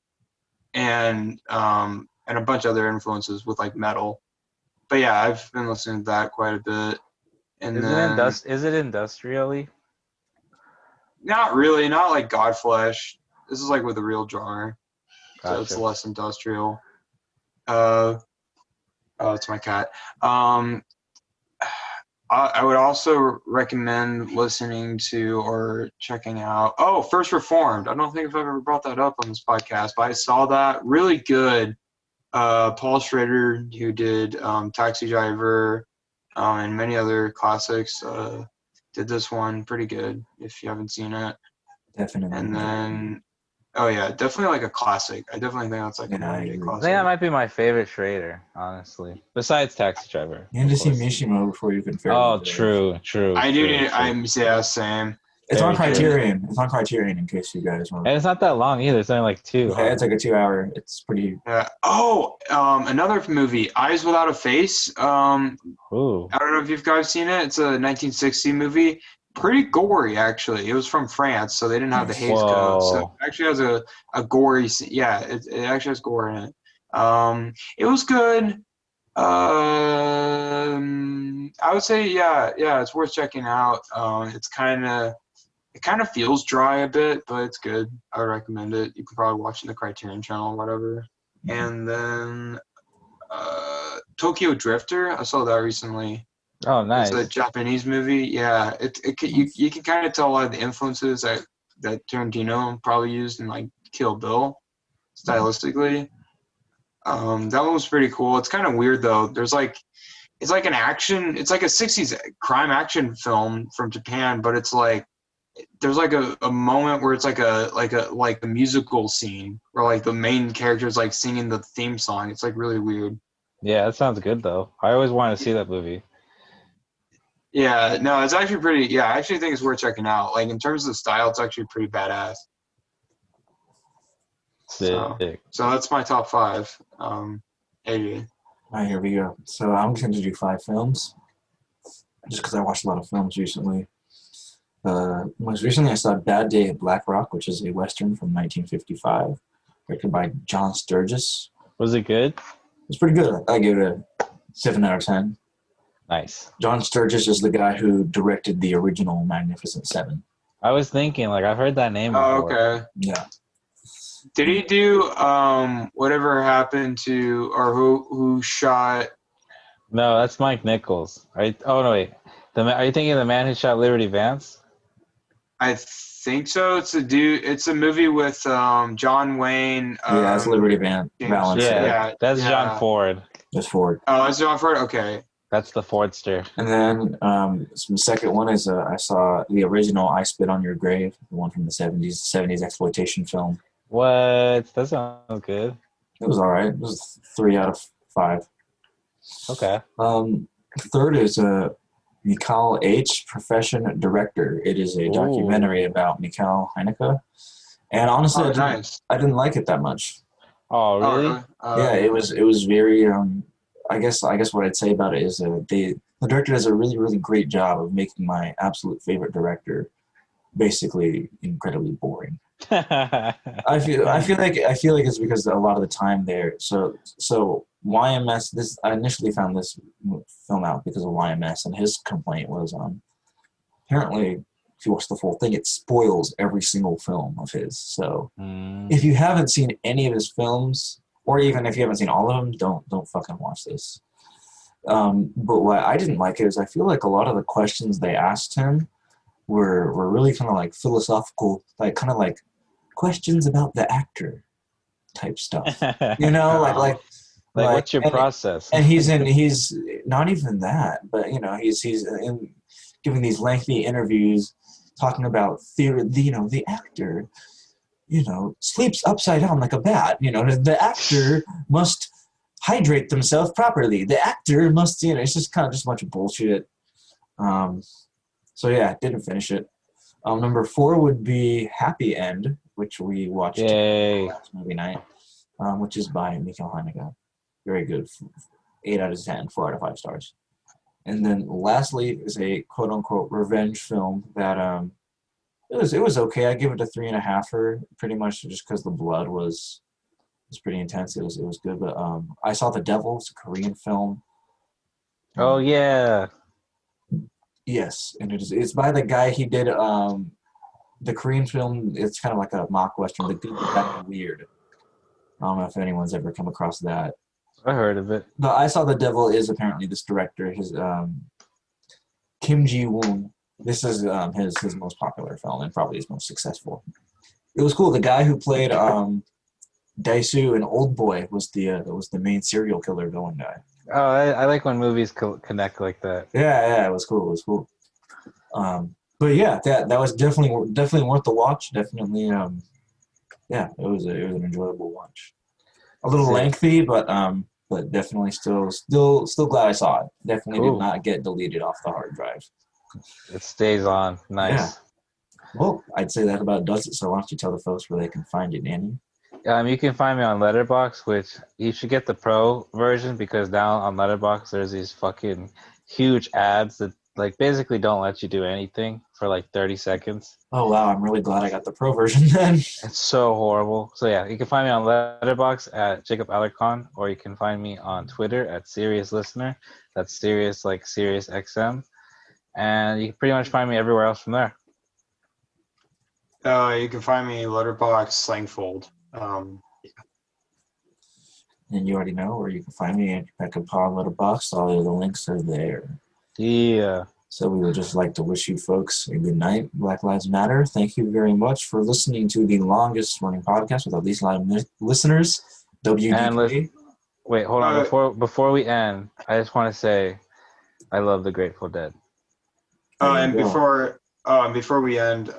and a bunch of other influences with like metal. But yeah, I've been listening to that quite a bit. And Is it industrially? not really, not like Godflesh. This is like with a real drummer. so it's Gotcha. less industrial. Oh, it's my cat. I would also recommend listening to or checking out. Oh, First Reformed. I don't think I've ever brought that up on this podcast, but I saw that. Really good. Paul Schrader, who did Taxi Driver and many other classics, did this one pretty good if you haven't seen it. Definitely. And then, oh yeah, definitely like a classic. I definitely think that's like a Yeah, I modern day agree. I think classic. that might be my favorite Schrader, honestly. Besides Taxi Driver. You need of to see course. Mishima before you can fairly Oh, judge. true. I do need. I'm yeah, same. It's on Very true. Criterion. It's on Criterion in case you guys want. And it's not that long either. It's only like 2. Yeah, Huh? it's like a 2-hour. It's pretty. Yeah. Oh, another movie, Eyes Without a Face. Ooh. I don't know if you guys seen it. It's a 1960 movie. Pretty gory, actually. It was from France, so they didn't have the Hays Code. So it Whoa. actually has a gory scene. Yeah, it actually has gore in it. It was good. I would say, yeah, it's worth checking out. It kind of feels dry a bit, but it's good. I would recommend it. You can probably watch it in the Criterion Channel or whatever. And then Tokyo Drifter. I saw that recently. Oh, It's a nice. Japanese movie. Yeah, you can kind of tell a lot of the influences that Tarantino probably used in like Kill Bill, stylistically. That one was pretty cool. It's kind of weird though. It's like an action. It's like a '60s crime action film from Japan, but it's like there's like a moment where it's like a musical scene where like the main character is like singing the theme song. It's like really weird. Yeah, that sounds good though. I always wanted to see that movie. Yeah, no, it's actually pretty. Yeah, I actually think it's worth checking out. Like in terms of the style, it's actually pretty badass. Sick. So that's my top 5. AJ. All right, here we go. So I'm going to do 5 films, just because I watched a lot of films recently. Most recently, I saw Bad Day at Black Rock, which is a Western from 1955, directed by John Sturges. Was it good? It's pretty good. I give it a 7 out of 10. Nice. John Sturges is the guy who directed the original Magnificent Seven. I was thinking, like, I've heard that name Oh, before. okay. Yeah. Did he do whatever happened to or who shot? No, that's Mike Nichols. Right? Oh no, wait. Are you thinking of the man who shot Liberty Vance? I think so. It's a dude. It's a movie with John Wayne. Yeah, it's Liberty Valance. Yeah, that's John Ford. That's Ford. Oh, that's John Ford. Okay. That's the Fordster. And then the second one is I saw the original I Spit on Your Grave, the one from the 70s exploitation film. What? That sounds good. It was all right. It was 3 out of 5. Okay. Third is Mikhail H. Profession Director. It is a documentary about Mikhail Haneke. And honestly, I didn't like it that much. Oh, really? Yeah, it was very. I guess what I'd say about it is the director does a really, really great job of making my absolute favorite director basically incredibly boring. I feel like it's because a lot of the time there. So YMS. I initially found this film out because of YMS, and his complaint was apparently if you watch the full thing, it spoils every single film of his. So if you haven't seen any of his films, or even if you haven't seen all of them, don't fucking watch this. But what I didn't like is I feel like a lot of the questions they asked him were really kind of like philosophical, like kind of like questions about the actor type stuff. You know, like what's your process? And he's not even that, but you know, he's in giving these lengthy interviews talking about theory. You know, the actor, you know, sleeps upside down like a bat. You know, the actor must hydrate themselves properly. The actor must, you know, it's just kind of just a bunch of bullshit. So yeah, didn't finish it. Number 4 would be Happy End, which we watched last movie night, which is by Mikhail Haneke. Very good. 8 out of 10, 4 out of 5 stars. And then lastly is a quote unquote revenge film that it was okay. I give it a 3.5, pretty much just because the blood was pretty intense. It was good. But I saw The Devil. It's a Korean film. Oh yeah. Yes, and it's by the guy he did the Korean film. It's kind of like a mock western, The Good, the Bad, and the Weird. I don't know if anyone's ever come across that. I heard of it. But I Saw the Devil is apparently this director, his Kim Ji-woon. This is his most popular film and probably his most successful. It was cool. The guy who played Dae-soo in Old Boy was the main serial killer villain guy. Oh, I like when movies connect like that. Yeah, it was cool. It was cool. But yeah, that was definitely worth the watch. Definitely, yeah, it was an enjoyable watch. A little lengthy, but definitely still glad I saw it. Definitely Cool. did not get deleted off the hard drive. It stays on. Nice. Yeah. Well, I'd say that about does it. So why don't you tell the folks where they can find it, Danny? You can find me on Letterboxd, which you should get the pro version because now on Letterboxd there's these fucking huge ads that like basically don't let you do anything for like 30 seconds. Oh wow, I'm really glad I got the pro version then. It's so horrible. So yeah, you can find me on Letterboxd at Jacob Alarcon, or you can find me on Twitter at Serious Listener. That's Serious like Sirius XM, and you can pretty much find me everywhere else from there. You can find me Letterboxd Slangfold. And you already know where you can find me at Rebecca Pod Letterboxd. All of the links are there. Yeah. So we would just like to wish you folks a good night. Black Lives Matter. Thank you very much for listening to the longest running podcast with our least listeners. WDK. Wait, hold on. Before we end, I just want to say I love the Grateful Dead. And before we end,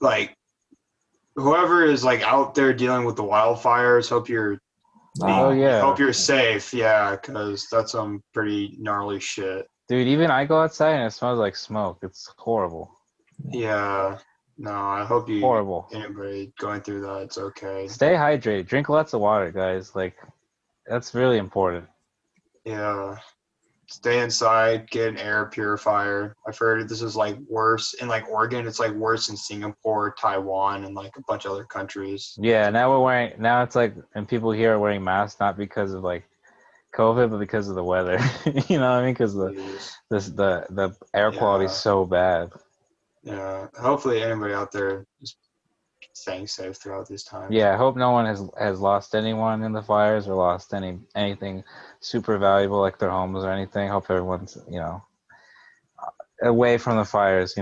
like whoever is like out there dealing with the wildfires, hope you're safe. Yeah, because that's some pretty gnarly shit. Dude, even I go outside and it smells like smoke. It's horrible. Yeah. No, I hope anybody going through that, it's okay. Stay hydrated. Drink lots of water, guys. Like, that's really important. Yeah. Stay inside, get an air purifier. I've heard this is like worse in like Oregon. It's like worse in Singapore, Taiwan, and like a bunch of other countries. Yeah, now it's like, and people here are wearing masks not because of like COVID, but because of the weather. You know what I mean? Because the air quality is so bad. Yeah. Hopefully anybody out there is staying safe throughout this time. Yeah, I hope no one has lost anyone in the fires or lost anything super valuable like their homes or anything. Hope everyone's, away from the fires,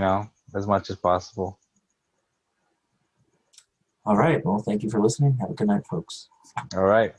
as much as possible. All right. Well, thank you for listening. Have a good night, folks. All right.